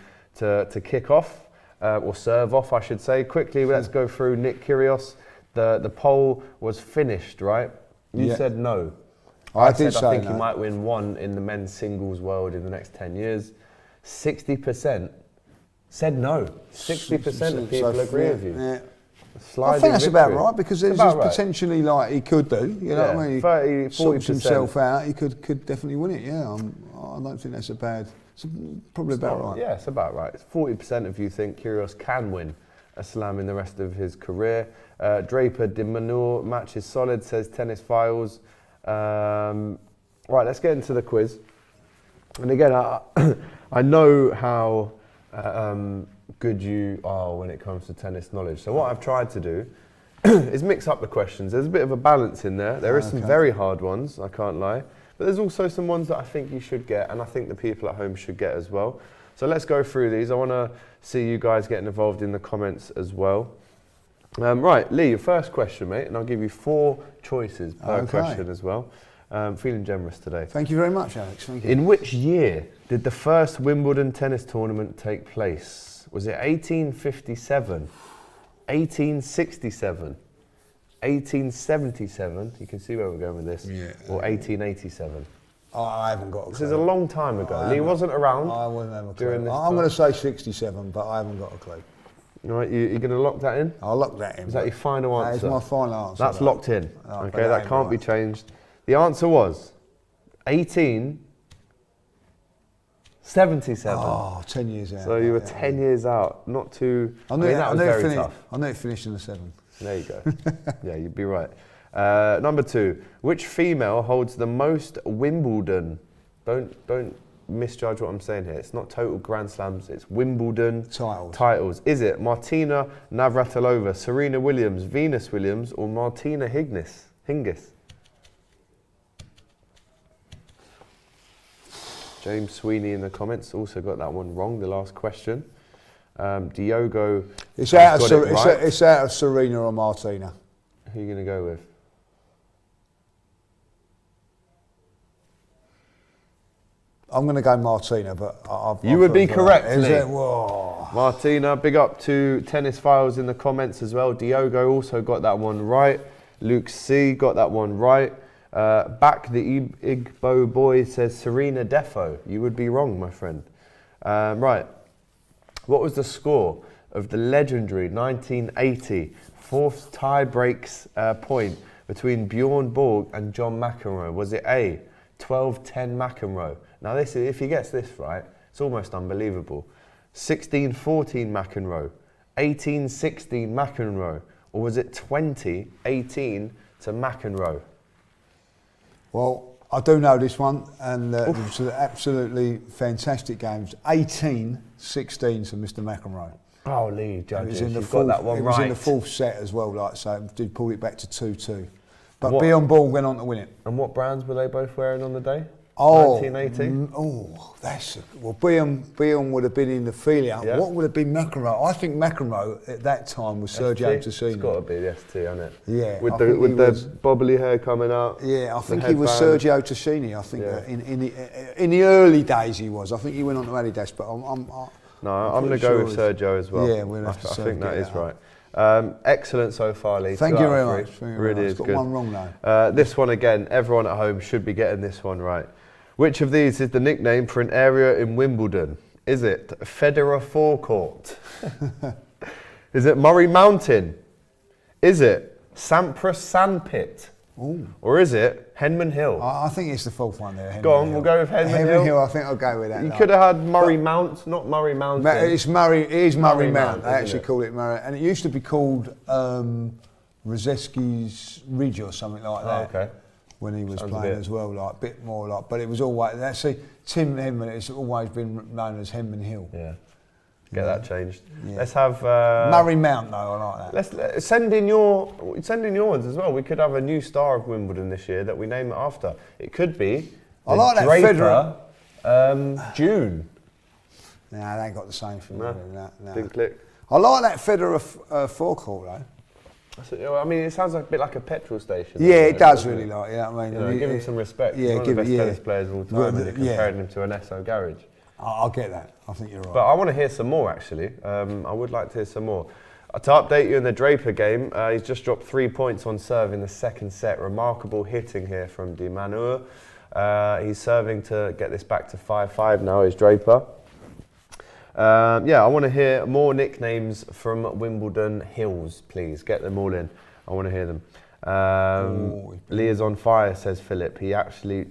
kick off, or serve off, I should say. Quickly, let's go through Nick Kyrgios. The poll was finished, right? You said no. I think he might win 1 in the men's singles world in the next 10 years. 60% said no. 60% of people agree with you. Yeah. I think that's about right, because there's potentially like he could do. You know what I mean? 30, 40%. Sorts himself out. He could definitely win it. Yeah, I don't think that's a bad. It's probably about right. Yeah, it's about right. 40% of you think Kyrgios can win a slam in the rest of his career. Draper, de Minaur match is solid, says Tennis Files. Right, let's get into the quiz. And again, I know how good you are when it comes to tennis knowledge. So what I've tried to do is mix up the questions. There's a bit of a balance in there. There are some very hard ones, I can't lie. But there's also some ones that I think you should get, and I think the people at home should get as well. So let's go through these. I want to see you guys getting involved in the comments as well. Right, Lee, your first question, mate, and I'll give you 4 choices per question as well. Feeling generous today. Thank you very much, Alex. Thank you. In which year did the first Wimbledon tennis tournament take place? Was it 1857, 1867, 1877? You can see where we're going with this. Yeah. Or 1887? I haven't got a clue. This is a long time ago. Lee wasn't around. I wouldn't have a clue. During this I'm going to say 67, but I haven't got a clue. All right, you're going to lock that in? I'll lock that in. Is that your final answer? That is my final answer. That's locked in. Okay, that can't be changed. The answer was 18 77. Oh, 10 years out. So you were 10 years out. Not too... I mean, that was very tough. I knew it finished in the 7. There you go. Yeah, you'd be right. Number 2. Which female holds the most Wimbledon? Don't misjudge what I'm saying here. It's not total Grand Slams. It's Wimbledon titles. Is it Martina Navratilova, Serena Williams, Venus Williams, or Martina Hingis? James Sweeney in the comments also got that one wrong, the last question. Diogo it's out of Serena or Martina. Who are you going to go with? I'm going to go Martina, but you would be correct, Lee. Whoa. Martina, big up to Tennis Files in the comments as well. Diogo also got that one right. Luke C got that one right. Back the Igbo boy says Serena Defo. You would be wrong, my friend. Right. What was the score of the legendary 1980 fourth tie-breaks point between Bjorn Borg and John McEnroe? Was it A, 12-10 McEnroe? Now, this is, if he gets this right, it's almost unbelievable. 16-14 McEnroe, 18-16 McEnroe, or was it 20-18 to McEnroe? Well, I do know this one, and it was an absolutely fantastic game. It was 18-16 to Mr. McEnroe. Oh, Lee Judges, you've got that one right. It was in the fourth set as well, like so. It did pull it back to 2-2. But Bjorn Borg went on to win it. And what brands were they both wearing on the day? Oh, 1980? Bjorn would have been in the Filia. Yeah. What would have been McEnroe? I think McEnroe at that time was Sergio Tacchini. It's got to be the ST, hasn't it? Yeah. With the bobbly hair coming out. Yeah, I think he was Sergio Tacchini. I think in the early days he was. I think he went on to Adidas, but I'm going to go with Sergio as well. Yeah, we'll have to I think that is right. Excellent so far, Lee. Thank you very much. Really is good. Got one wrong though. This one again, everyone at home should be getting this one right. Which of these is the nickname for an area in Wimbledon? Is it Federer Forecourt? Is it Murray Mountain? Is it Sampras Sandpit? Ooh. Or is it Henman Hill? I think it's the fourth one there. Go on, we'll go with Henman Hill. Henman Hill, I think I'll go with that. You could have had Murray Mount, not Murray Mountain. It is Murray Mount. They actually call it Murray. And it used to be called Rzeski's Ridge or something like that. Oh, okay. When he was playing as well, like a bit more like, but it was always, actually, Tim Henman, it's always been known as Henman Hill. Yeah. Get that changed. Yeah. Let's have Murray Mount though. I like that. Let's send in your ones as well. We could have a new star of Wimbledon this year that we name it after. It could be. I like Draper, that Federer. June. Nah, they ain't got the same thing. No, no. Didn't click. I like that Federer forecourt though. I mean, it sounds like a bit like a petrol station. Yeah, it does really like. Yeah, I mean, give him some respect. Yeah, He's one of the best tennis players of all time, and you're comparing him to an Esso garage. I'll get that. I think you're right. But I want to hear some more, actually. I would like to hear some more. To update you in the Draper game, he's just dropped 3 points on serve in the second set. Remarkable hitting here from Minaur. He's serving to get this back to 5-5 now, is Draper. I want to hear more nicknames from Wimbledon Hills, please. Get them all in. I want to hear them. Lee is on fire, says Philip. He actually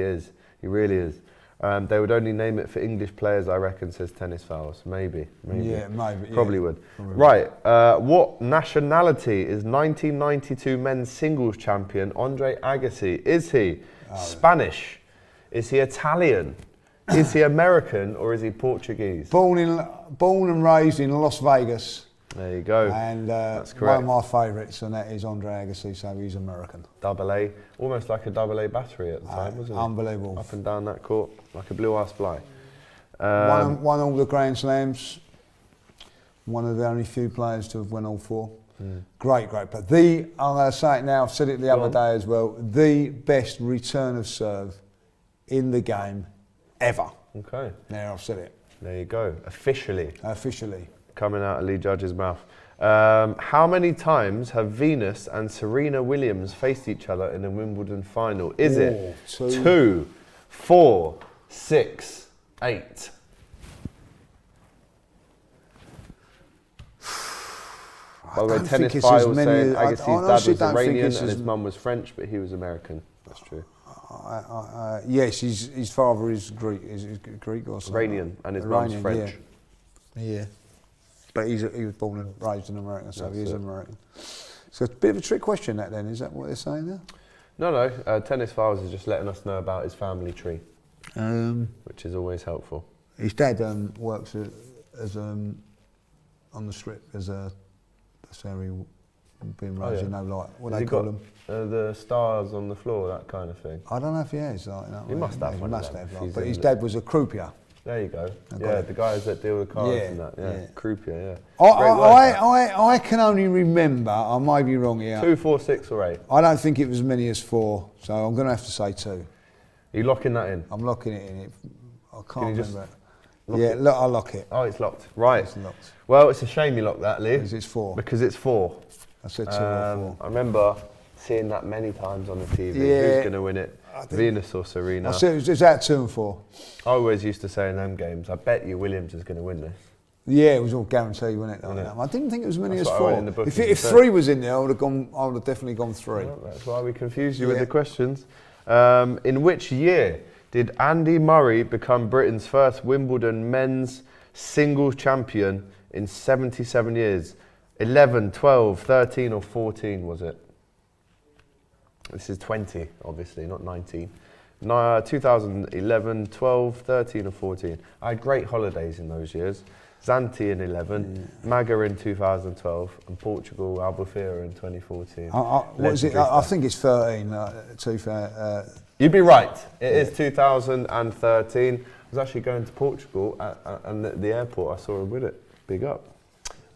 is. He really is. They would only name it for English players, I reckon, says Tennis Files. Maybe. Yeah, maybe. Probably would. Right. What nationality is 1992 men's singles champion Andre Agassi? Is he Spanish? Is he Italian? Is he American or is he Portuguese? Born and raised in Las Vegas. There you go. And that's correct. One of my favourites, and that is Andre Agassi, so he's American. Double A, almost like a double A battery at the time, wasn't it? Unbelievable. Up and down that court, like a blue-ass fly. Won all the Grand Slams. One of the only few players to have won all four. Great. But I'm going to say it now, I've said it the other day as well, the best return of serve in the game ever. Okay. There, I've said it. There you go. Officially. Coming out of Lee Judge's mouth. How many times have Venus and Serena Williams faced each other in a Wimbledon final? Is it 2, 4, 6, 8? By the way, Tennis Files saying Agassi's dad was Iranian and his mum was French, but he was American. That's true. Yes, his father is Greek. Is Greek or something? Iranian, and his mum's French. Yeah. But he was born and raised in America, so he is it. American. So it's a bit of a trick question, that then. Is that what they're saying there? No. Tennis Files is just letting us know about his family tree, which is always helpful. His dad works as on the strip as a Harry being raised, you know, like what Has they he call got, them. the stars on the floor, that kind of thing. I don't know if he has. Like, He must have. He one must of them. have. Like, He's but in his the- dad was a croupier. There you go. Yeah, the guys that deal with cards and that. Yeah, croupier. Yeah. I can only remember. I might be wrong here. 2, 4, 6, or 8. I don't think it was as many as 4, so I'm going to have to say 2. Are you locking that in? I'm locking it in. I can't you just remember. lock Yeah, it? look, I'll lock it. Oh, it's locked. Right. It's locked. Well, it's a shame you locked that, Lee. Because it's 4. Because it's 4. I said 2 or 4. I remember seeing that many times on the TV. Yeah. Who's going to win it? Venus or Serena? I said it was out 2 and 4. I always used to say in them games, I bet you Williams is going to win this. Yeah, it was all guaranteed, wasn't it? I didn't think it was as many That's as what I went 4. in the book If 3 was in there, I would have definitely gone 3. Well, that's why we confused you with the questions. In which year did Andy Murray become Britain's first Wimbledon men's singles champion in 77 years? 11, 12, 13 or 14 was it? This is 20, obviously, not 19. 2011, 12, 13 or 14. I had great holidays in those years. Zante in 11, Maga in 2012, and Portugal, Albufeira in 2014. What is it? I think it's 13. You'd be right. It is 2013. I was actually going to Portugal, and at the airport I saw him with it. Big up.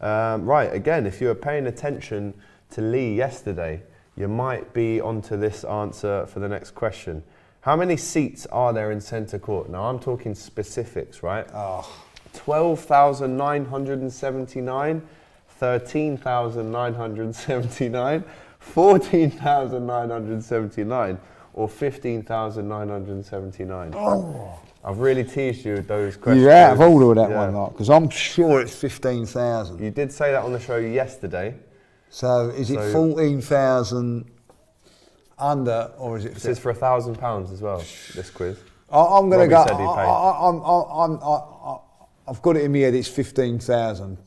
Right, again, if you were paying attention to Lee yesterday, you might be onto this answer for the next question. How many seats are there in centre court? Now, I'm talking specifics, right? 12,979, 13,979, 14,979, or 15,979? I've really teased you with those questions. You're out of order with that one, like, because I'm sure it's 15,000. You did say that on the show yesterday. So is it 14,000 under, or is it? This is for £1,000 as well. This quiz. I'm going to Robbie go. said he paid. I've got it in my head. It's 15,000.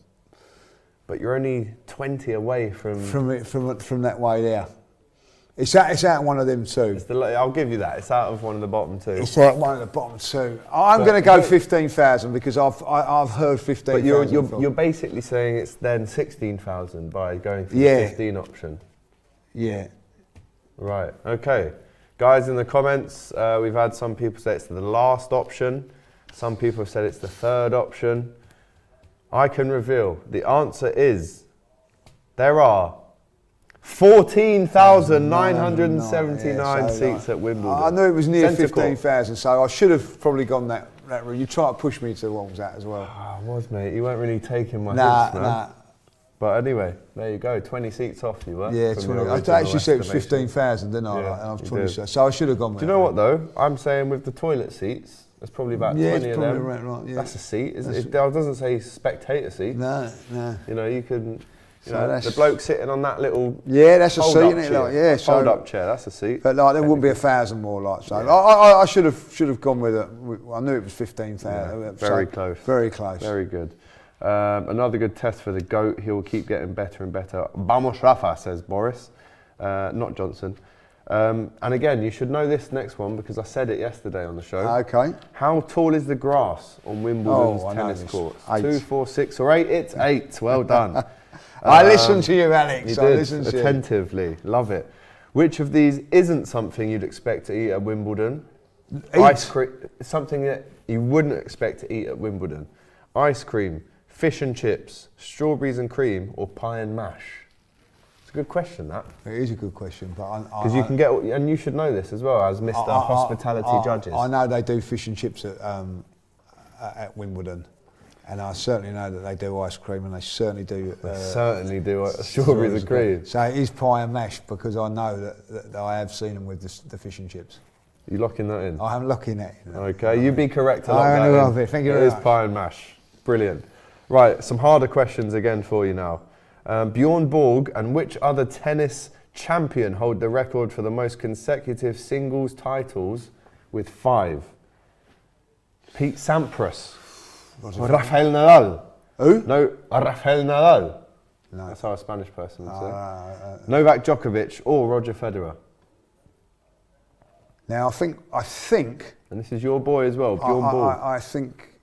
But you're only 20 away from that way there. It's out one of them 2. I'll give you that. It's out of one of the bottom 2. It's out one of the bottom 2. I'm going to go 15,000 because I've heard 15,000. But you're basically saying it's then 16,000 by going for the 15 option. Yeah. Right. Okay. Guys, in the comments, we've had some people say it's the last option. Some people have said it's the 3rd option. I can reveal the answer is there are 14,979 seats at Wimbledon. I knew it was near 15,000, so I should have probably gone that route. You try to push me towards that as well. I was, mate. You weren't really taking my hints, man. Nah. But anyway, there you go. 20 seats off you were. Yeah, 20. I actually said it was 15,000, didn't I? Yeah, and I was 20. So I should have gone with that. Do you know what, though? I'm saying with the toilet seats, there's probably about 20 of them. Right, yeah. That's a seat. It doesn't say spectator seat. No. You know, you can... the bloke sitting on that little that's a seat, isn't it? Like, fold up chair, that's a seat. But like, there wouldn't be 1,000 more, like so. Yeah. I should have gone with it. I knew it was 15,000. Yeah, very close. Very close. Very good. Another good test for the GOAT. He'll keep getting better and better. Vamos Rafa, says Boris, not Johnson. And again, you should know this next one because I said it yesterday on the show. Okay. How tall is the grass on Wimbledon's tennis courts? 2, 4, 6 or 8? It's 8. Well done. I listened to you, Alex. You did, attentively. Love it. Which of these isn't something you'd expect to eat at Wimbledon? Ice cream. Something that you wouldn't expect to eat at Wimbledon. Ice cream, fish and chips, strawberries and cream, or pie and mash? It's a good question, that. It is a good question, but because you can get, and you should know this as well as Mr. Hospitality Judges. I know they do fish and chips at Wimbledon. And I certainly know that they do ice cream, and they certainly do. Strawberries and cream. So it is pie and mash because I know that I have seen them with the fish and chips. You locking that in? I am locking that in. Okay, you'd be correct to lock that in. I love it. Thank you very much. It is pie and mash. Brilliant. Right, some harder questions again for you now. Bjorn Borg and which other tennis champion hold the record for the most consecutive singles titles with 5? Pete Sampras. Rafael Nadal. Who? No, Rafael Nadal. No. That's how a Spanish person would say. Novak Djokovic or Roger Federer. Now, I think... And this is your boy as well, Bjorn Borg. I think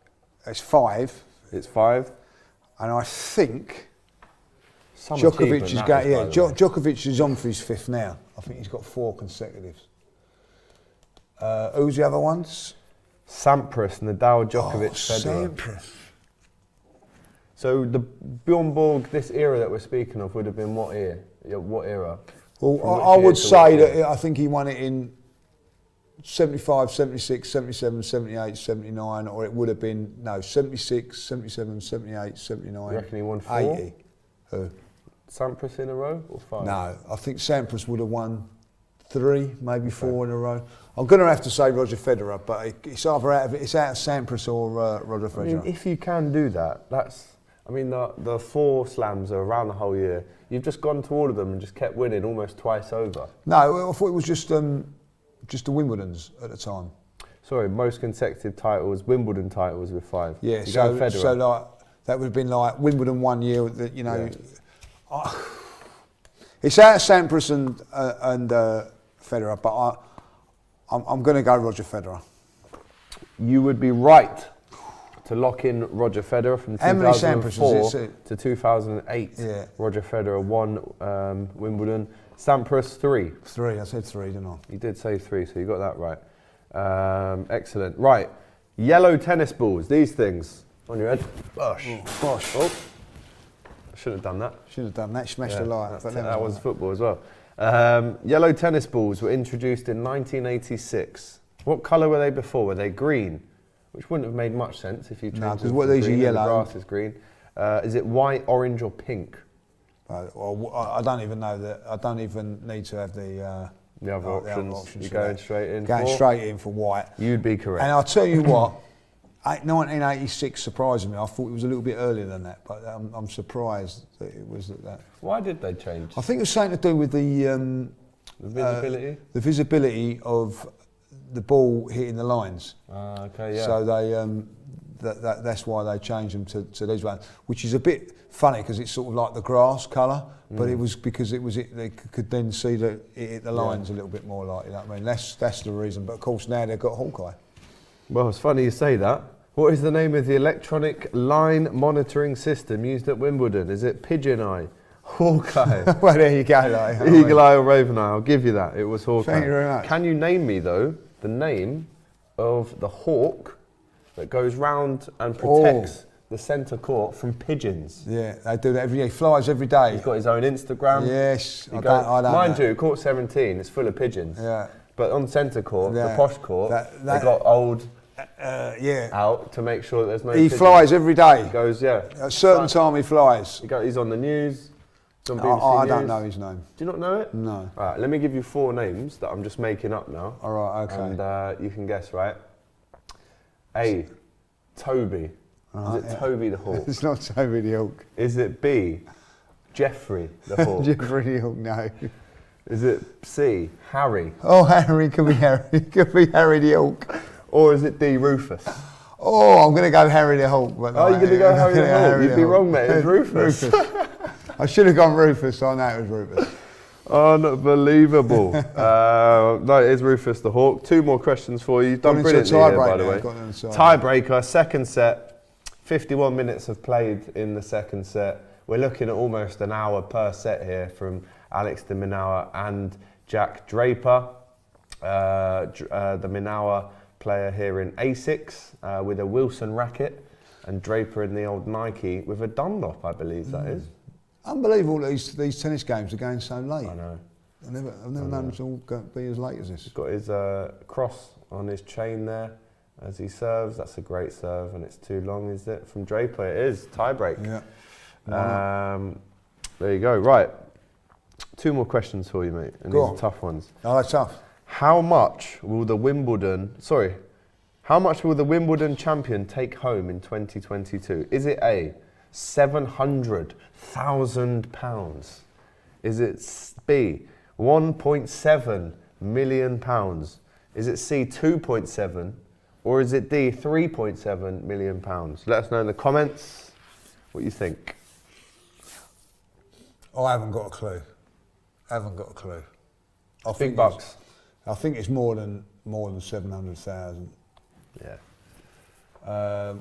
it's 5. It's 5. And I think Some Djokovic is achievement going... that Yeah, is, by the way. Djokovic is on for his 5th now. I think he's got 4 consecutives. Who's the other ones? Sampras, Nadal, Djokovic, Federer. Sampras. So the Bjorn Borg, this era that we're speaking of, would have been what year? Yeah, what era? Well, From which I year would to say what year? that I think he won it in 75, 76, 77, 78, 79, or it would have been, 76, 77, 78, 79, You reckon he won 4? 80. Who? Sampras in a row or 5? No, I think Sampras would have won 3, maybe 4 in a row. I'm going to have to say Roger Federer, but it's either out of Sampras or Roger Federer. I mean, if you can do that, that's... I mean, the 4 slams are around the whole year. You've just gone to all of them and just kept winning almost twice over. No, I thought it was just the Wimbledons at the time. Sorry, most consecutive titles, Wimbledon titles with 5. Yeah, You so go Federer. like that would have been like Wimbledon 1 year. That it's out of Sampras and Federer, but I'm going to go Roger Federer. You would be right to lock in Roger Federer from How many Sampras 2004 was it? to 2008. Yeah. Roger Federer won Wimbledon. Sampras 3. 3, I said 3, didn't I? You did say 3, so you got that right. Excellent. Right, yellow tennis balls. These things on your head. Bosh. Bosh. Oh, I should have done that. Should have done that. Smashed the light. That was football as well. Yellow tennis balls were introduced in 1986. What colour were they before? Were they green? Which wouldn't have made much sense if you changed them. because what these are green and yellow. The grass is green. Is it white, orange, or pink? Well, I don't even know that. I don't even need to have the other options. You're for going that. straight in. Going for? straight in for white. You'd be correct. And I'll tell you what, 1986 surprised me. I thought it was a little bit earlier than that, but I'm surprised that it was that. Why did they change? I think it was something to do with the visibility. The visibility of the ball hitting the lines. Okay, yeah. So they that's why they changed them to these ones, which is a bit funny because it's sort of like the grass colour, but it was because they could then see that it hit the lines a little bit more, like, you know what I mean. That's the reason. But of course now they've got Hawkeye. Well, it's funny you say that. What is the name of the electronic line monitoring system used at Wimbledon? Is it Pigeon Eye, Hawkeye, Well, there you go. Like, Eagle Eye, or Raven Eye? I'll give you that. It was Hawkeye. Thank you very much. Can you name me though the name of the hawk that goes round and protects the centre court from pigeons? Yeah, they do that every day. He flies every day. He's got his own Instagram. Yes, I You don't mind know. you, court 17 is full of pigeons. Yeah. But on centre court, the Yeah. posh court, That- they got old Yeah. out to make sure that there's no He pigeons. flies every day. He goes, yeah. At a certain time he flies. He's on the news. He's on BBC I don't News. know his name. Do you not know it? No. All right, let me give you 4 names that I'm just making up now. All right, okay. And you can guess, right? A, Toby. Is it Toby the Hawk? It's not Toby the Hawk. Is it B, Jeffrey the Hawk? Jeffrey the Hawk, no. Is it C, Harry? Oh, Harry, could be Harry. Could be Harry the Hawk. Or is it D, Rufus? Oh, I'm going to go Harry the Hawk. But Oh, you're going to go Harry the Hawk? You'd be wrong, mate. It's Rufus. I should have gone Rufus. I know it was Rufus. Unbelievable. No, it is Rufus the Hawk. 2 more questions for you. You've done Gone into a brilliantly here, by tie-break the now, way. gone into a tie-break. Tiebreaker, second set. 51 minutes have played in the second set. We're looking at almost an hour per set here from Alex de Minaur and Jack Draper. The Minaur player here in A6 with a Wilson racket, and Draper in the old Nike with a Dunlop, I believe that is. Unbelievable these tennis games are going so late. I know. I've never known them to all be as late as this. He's got his cross on his chain there as he serves. That's a great serve, and it's too long, is it? From Draper, it is. Tie-break. Yeah. There you go. Right. 2 more questions for you, mate. And Go these on. are tough ones. Oh, that's tough. How much will the Wimbledon champion take home in 2022? Is it A, £700,000? Is it B, £1.7 million. Is it C, 2.7, or is it D, 3.7 million pounds? Let us know in the comments what you think. I haven't got a clue. Big bucks. I think it's more than 700,000. Yeah.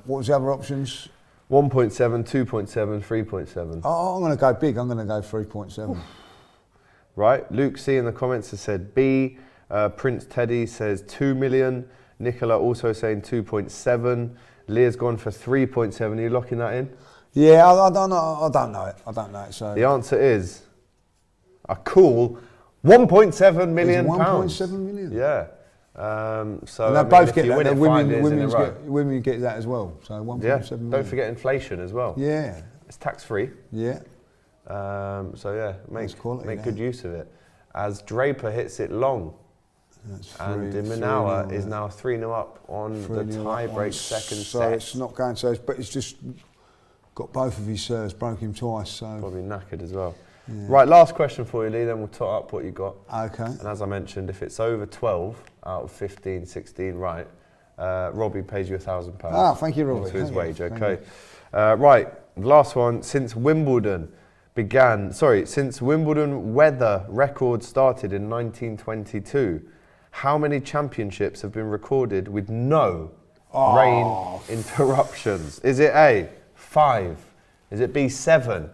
What was the other options? 1.7, 2.7, 3.7. Oh, I'm going to go big. I'm going to go 3.7. Right. Luke C in the comments has said B. Prince Teddy says 2 million. Nicola also saying 2.7. Leah's gone for 3.7. Are you locking that in? Yeah, I don't know it. So the answer is a cool 1.7 million pounds. 1.7 million. Yeah. So and I both mean, get you that. win it 5 years in a row. Women get that as well. So 1.7 million. Don't forget inflation as well. Yeah. It's tax free. Yeah. So yeah, make quality, good use of it. As Draper hits it long. And Minaur is now 3-0 up on the tie-break second set. So it's not going so, but it's just got both of his serves, broke him twice. So probably knackered as well. Yeah. Right, last question for you, Lee, then we'll tot up what you got. Okay. And as I mentioned, if it's over 12 out of 15, 16 right, Robbie pays you £1,000. Ah, thank you, Robbie. To his wage, okay. Right, last one. Since Wimbledon weather record started in 1922, how many championships have been recorded with no rain interruptions? Is it A, 5? Is it B, 7?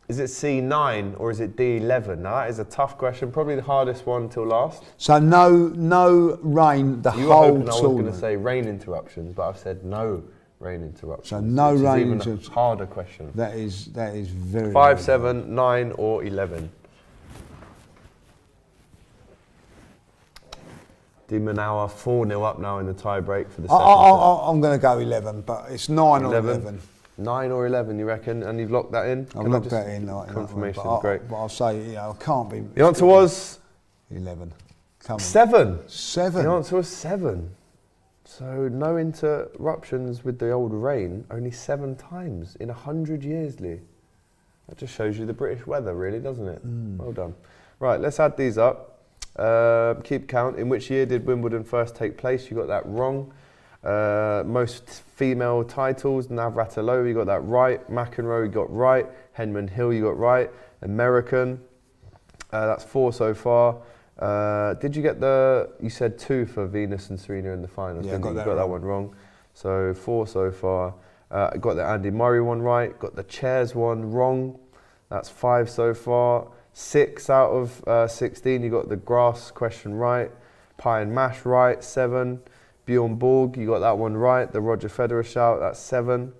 Is it C, 9? Or is it D, 11? Now that is a tough question, probably the hardest one till last. So no rain the you whole tournament. I was going to say rain interruptions, but I've said no rain interruptions. So no rain interruptions. Harder question. That is very 5, 7, 9 or 11. Di Minaur 4-0 up now in the tie-break for the second set. I'm going to go 11, but it's 9 or 11. 9 or 11, you reckon? And you've locked that in? I've locked that in. Confirmation, great. But I'll say, it can't be. The answer was? 11. Come on. 7. 7. The answer was 7. So no interruptions with the old rain, only 7 times in 100 years, Lee. That just shows you the British weather, really, doesn't it? Well done. Right, let's add these up. Keep count. In which year did Wimbledon first take place? You got that wrong. Most female titles, Navratilova, you got that right. McEnroe, you got right. Henman Hill, you got right. American, that's 4 so far. Did you get you said 2 for Venus and Serena in the finals, yeah, didn't you? You got that one wrong. So 4 so far. Got the Andy Murray one right. Got the chairs one wrong. That's 5 so far. 6 out of 16, you got the grass question right. Pie and mash right, 7. Bjorn Borg, you got that one right. The Roger Federer shout, that's 7.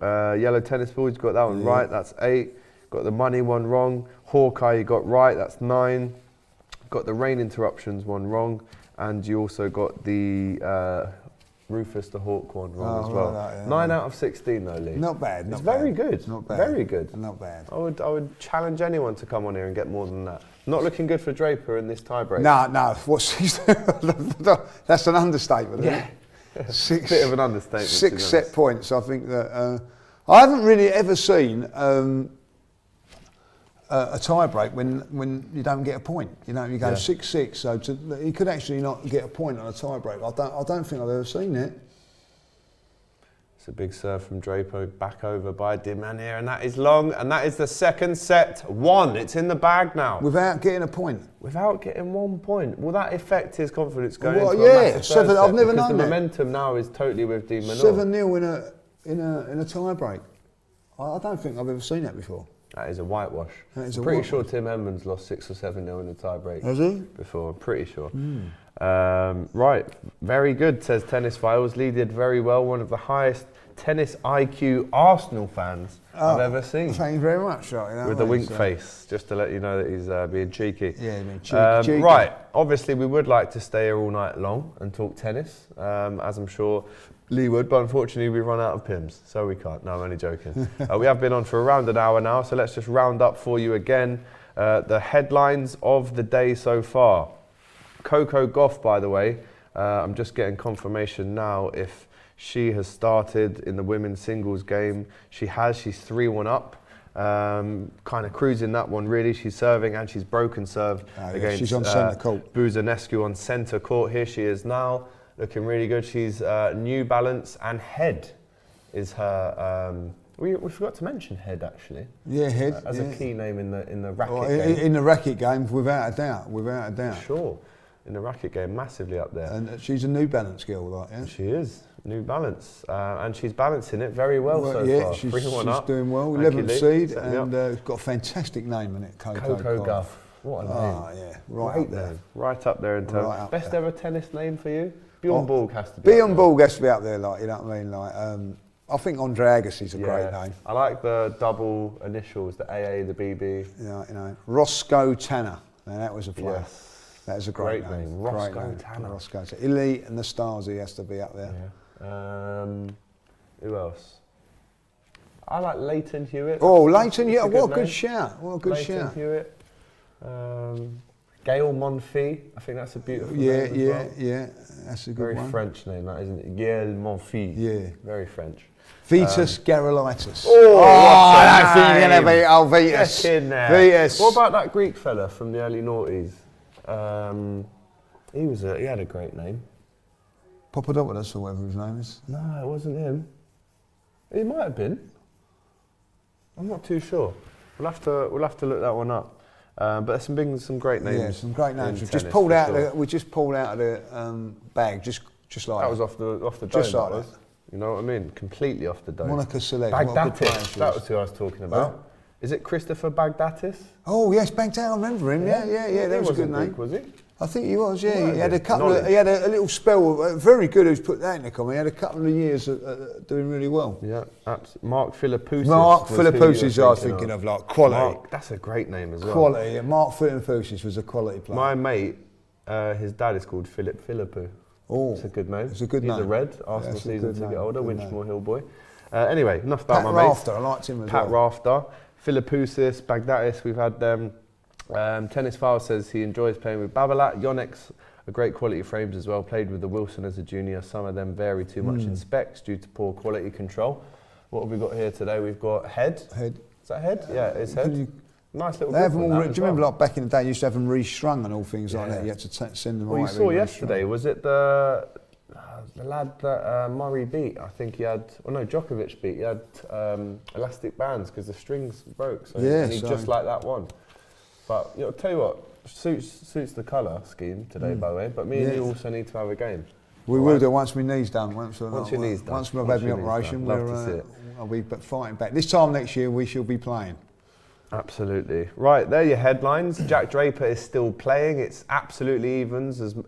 Yellow tennis balls, you got that one right, that's 8. Got the money one wrong. Hawkeye, you got right, that's 9. Got the rain interruptions one wrong. And you also got the Rufus the Hawk one wrong as well. Right, yeah. 9 out of 16 though, Lee. Not bad. It's very good. Not bad. Very good. Not bad. I would challenge anyone to come on here and get more than that. Not looking good for Draper in this tiebreak. No. That's an understatement, isn't it? 6, bit of an understatement. 6 set points. I think that I haven't really ever seen a tiebreak when you don't get a point. You know, you go 6-6. So you could actually not get a point on a tiebreak. I don't think I've ever seen it. It's a big serve from Draper, back over by Di Minaur, and that is long, and that is the second set won. It's in the bag now. Without getting a point? Without getting 1 point. Will that affect his confidence going into a massive 7. set? I've never because known the that. momentum now is totally with Di Minaur. 7-0 in a tiebreak. I don't think I've ever seen that before. That is a whitewash. That is I'm pretty sure Tim Edmonds lost 6 or 7-0 in the tiebreak. Has he? Before, I'm pretty sure. Right, very good, says Tennis Files. Lee did very well, one of the highest tennis IQ Arsenal fans I've ever seen. Thank you very much. With a wink face, just to let you know that he's being cheeky. Yeah, being cheeky. Right, obviously we would like to stay here all night long and talk tennis, as I'm sure Lee would, but unfortunately we run out of Pims, so we can't. No, I'm only joking. We have been on for around an hour now, so let's just round up for you again the headlines of the day so far. Coco Gauff, by the way, I'm just getting confirmation now if she has started in the women's singles game. She has, she's 3-1 up. kind of cruising that one really. She's serving and she's broken serve against she's on centre court. Buzanescu on centre court. Here she is now, looking really good. She's New Balance, and Head is her. We forgot to mention Head actually. Yeah, Head as a key name in the racket game. In the racket game, without a doubt. Sure, in the racket game, massively up there. And she's a New Balance girl, like, yeah. She is New Balance, and she's balancing it very well so far. She's up. doing well. 11th seed, and it's got a fantastic name in it. Coco Gauff. What a name! Oh yeah, right there, right up there in terms. Right best ever tennis name for you? Bjorn Borg has to be. Bjorn Borg has to be up there, like, you know what I mean, like. I think Andre Agassi is a great name. I like the double initials, the AA, the BB. Yeah, you know, Roscoe Tanner. Now that was a player. Yes. That is a great name. Roscoe Tanner. Roscoe Tanner. Elite and Nastasi has to be up there. Yeah. Who else? I like Leighton Hewitt. Oh, Leighton Hewitt. What a good shout. What a good shout. Leighton Hewitt. Gail Monfils. I think that's a beautiful name as well. Yeah. That's a good one. Very French name, that, isn't it? Gail Monfils. Yeah. Very French. Vitas Gerolaitis. I think you're going to be Vitas. Vitas. What about that Greek fella from the early noughties? He had a great name. Papadopoulos or whatever his name is. No, it wasn't him. It might have been. I'm not too sure. We'll have to look that one up. But there's some great names. Yeah, some great names. We just pulled out of the bag, just like that. Was off the dome. Just like that. You know what I mean? Completely off the dome. Monica Seles. Bagdatis. That was who I was talking about. Huh? Is it Christopher Bagdatis? Oh yes, Bagdatis. I remember him. Yeah. That was a good name. Greek, was he? I think he was. Yeah, he had a couple. He had a little spell. Very good. Who's put that in the comment? He had a couple of years doing really well. Yeah, absolutely. Mark Philippoussis. Mark Philippoussis, I was thinking of, like, quality. That's a great name as well. Quality. Yeah, Mark Philippoussis was a quality player. My mate, his dad is called Philip Philippou. Oh, it's a good name. It's a good name. He's a Red. Arsenal season ticket holder. Winchmore Hill boy. Anyway, enough about my mate. Rafter. I liked him as well. Pat Rafter, Philippoussis, Bagdatis. We've had them. Tennis File says he enjoys playing with Babolat. Yonex, a great quality frames as well. Played with the Wilson as a junior. Some of them vary too much in specs due to poor quality control. What have we got here today? We've got Head. Head. Is that Head? Yeah, it's Head. Nice little. They have them all. Do you remember, like, back in the day, you used to have them restrung and all things like that. You had to send them. Well, you saw yesterday. Was it the lad that Murray beat? I think he had. Oh no, Djokovic beat. He had elastic bands because the strings broke. So and he just like that one. But I'll tell you what, suits the colour scheme today, by the way. But me and you also need to have a game. We will do once my knee's done. Once your knee's done. Once we've had my operation, I'll be fighting back. This time next year, we shall be playing. Absolutely. Right, there are your headlines. Jack Draper is still playing. It's absolutely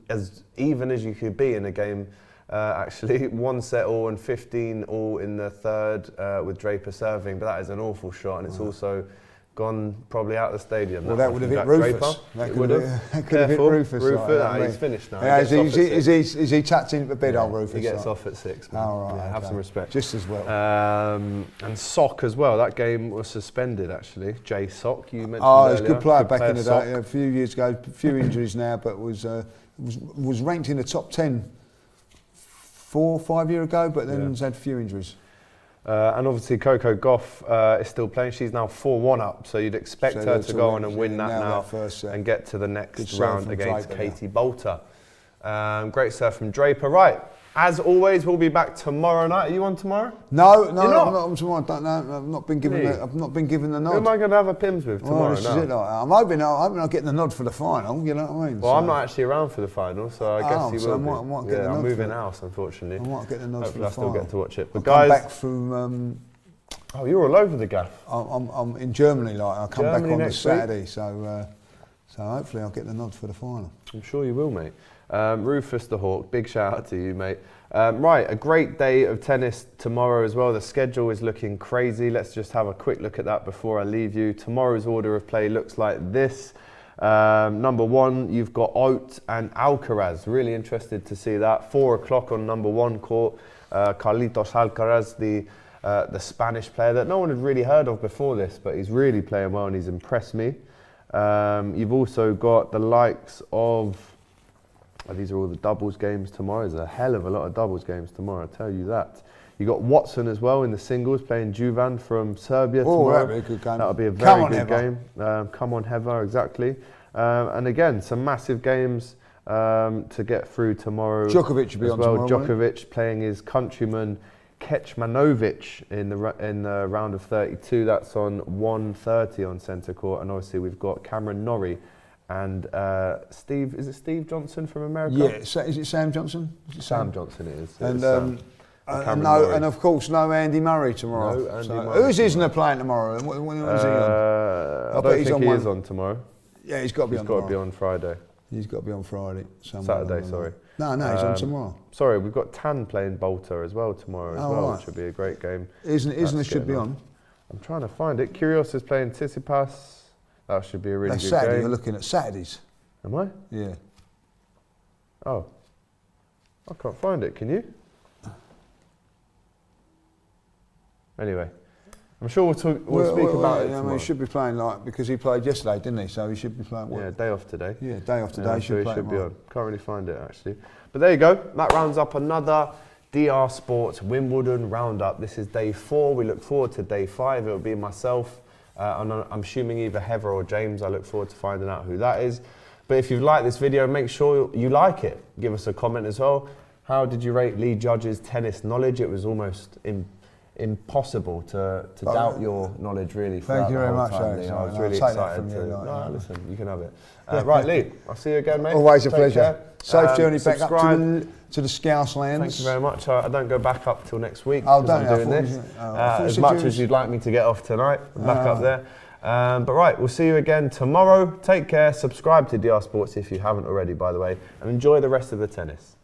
as even as you could be in a game, actually. 1 set all and 15 all in the third with Draper serving. But that is an awful shot, and it's also gone probably out of the stadium. Well, that would have hit Rufus. That could have hit Rufus. He's finished now. Yeah, is he tucked into bed, old Rufus? He gets off at 6. All right. Have some respect. Just as well. And Sock as well. That game was suspended, actually. Jay Sock, you mentioned earlier. He's a good player back in the day. A few years ago, a few injuries now, but was ranked in the top 10 4 or 5 years ago, but then has had a few injuries. And obviously Coco Gauff is still playing. She's now 4-1 up, so you'd expect her to go on and win that now and get to the next round against Katie Boulter. Great serve from Draper. Right, as always, we'll be back tomorrow night. Are you on tomorrow? No, I'm not on tomorrow. I've not been given the nod. Who am I going to have a Pims with tomorrow? This is it. I'm hoping I'll get the nod for the final. You know what I mean? Well, I'm not actually around for the final, so I guess you will. I'm moving house, unfortunately. I might get the nod for the final. I'll still get to watch it. But guys, come back from. You're all over the gaff. I'm in Germany. Like, I'll come back on this Saturday, so hopefully I'll get the nod for the final. I'm sure you will, mate. Rufus the Hawk, big shout out to you, mate. Right, a great day of tennis tomorrow as well. The schedule is looking crazy. Let's just have a quick look at that before I leave you. Tomorrow's order of play looks like this. Number 1, you've got Oat and Alcaraz. Really interested to see that. 4 o'clock on number 1 court. Carlitos Alcaraz, the Spanish player that no one had really heard of before this, but he's really playing well and he's impressed me. You've also got the likes of... these are all the doubles games tomorrow. There's a hell of a lot of doubles games tomorrow, I tell you that. You got Watson as well in the singles, playing Juvan from Serbia Oh, tomorrow. that'll be a good game. That'll be a very good game. Come on, Heather, exactly. And again, some massive games to get through tomorrow. Djokovic will be on tomorrow. Djokovic playing his countryman Kecmanovic in the round of 32. That's on 1:30 on centre court. And obviously we've got Cameron Norrie and Steve. Is it Steve Johnson from America? Yeah, is it Sam Johnson? Sam Johnson it is. And and of course no Andy Murray tomorrow. No Andy Murray. Who's Isner playing tomorrow? And when is he on? I don't think he is on tomorrow. Yeah, he's got to be on tomorrow. He's got to be on Friday. He's got to be on Friday. Saturday, sorry. No, he's on tomorrow. Sorry, we've got Tan playing Boulter as well tomorrow as well, which would be a great game. Isner should be on. I'm trying to find it. Kyrgios is playing Tsitsipas. That should be a really good Saturday. game. You're looking at Saturdays. Am I? Yeah. Oh. I can't find it, can you? Anyway, I'm sure we'll speak about it tomorrow. He should be playing because he played yesterday, didn't he? So he should be playing. Yeah, day off today. Yeah, day off today. He should be on. Can't really find it actually. But there you go. That rounds up another DR Sports Wimbledon roundup. This is day 4. We look forward to day 5. It'll be myself. I'm assuming either Heather or James. I look forward to finding out who that is. But if you've liked this video, make sure you like it. Give us a comment as well. How did you rate Lee Judges' tennis knowledge? It was almost impossible to doubt your knowledge, really. Thank you very much, Alex. I was really excited. Listen, you can have it. Right, Lee, I'll see you again, mate. Always a pleasure. Safe journey back up to the Scouse lands. Thank you very much. I don't go back up till next week because I'm doing this. As much as you'd like me to get off tonight, I'm back up there. But right, we'll see you again tomorrow. Take care. Subscribe to DR Sports if you haven't already, by the way, and enjoy the rest of the tennis.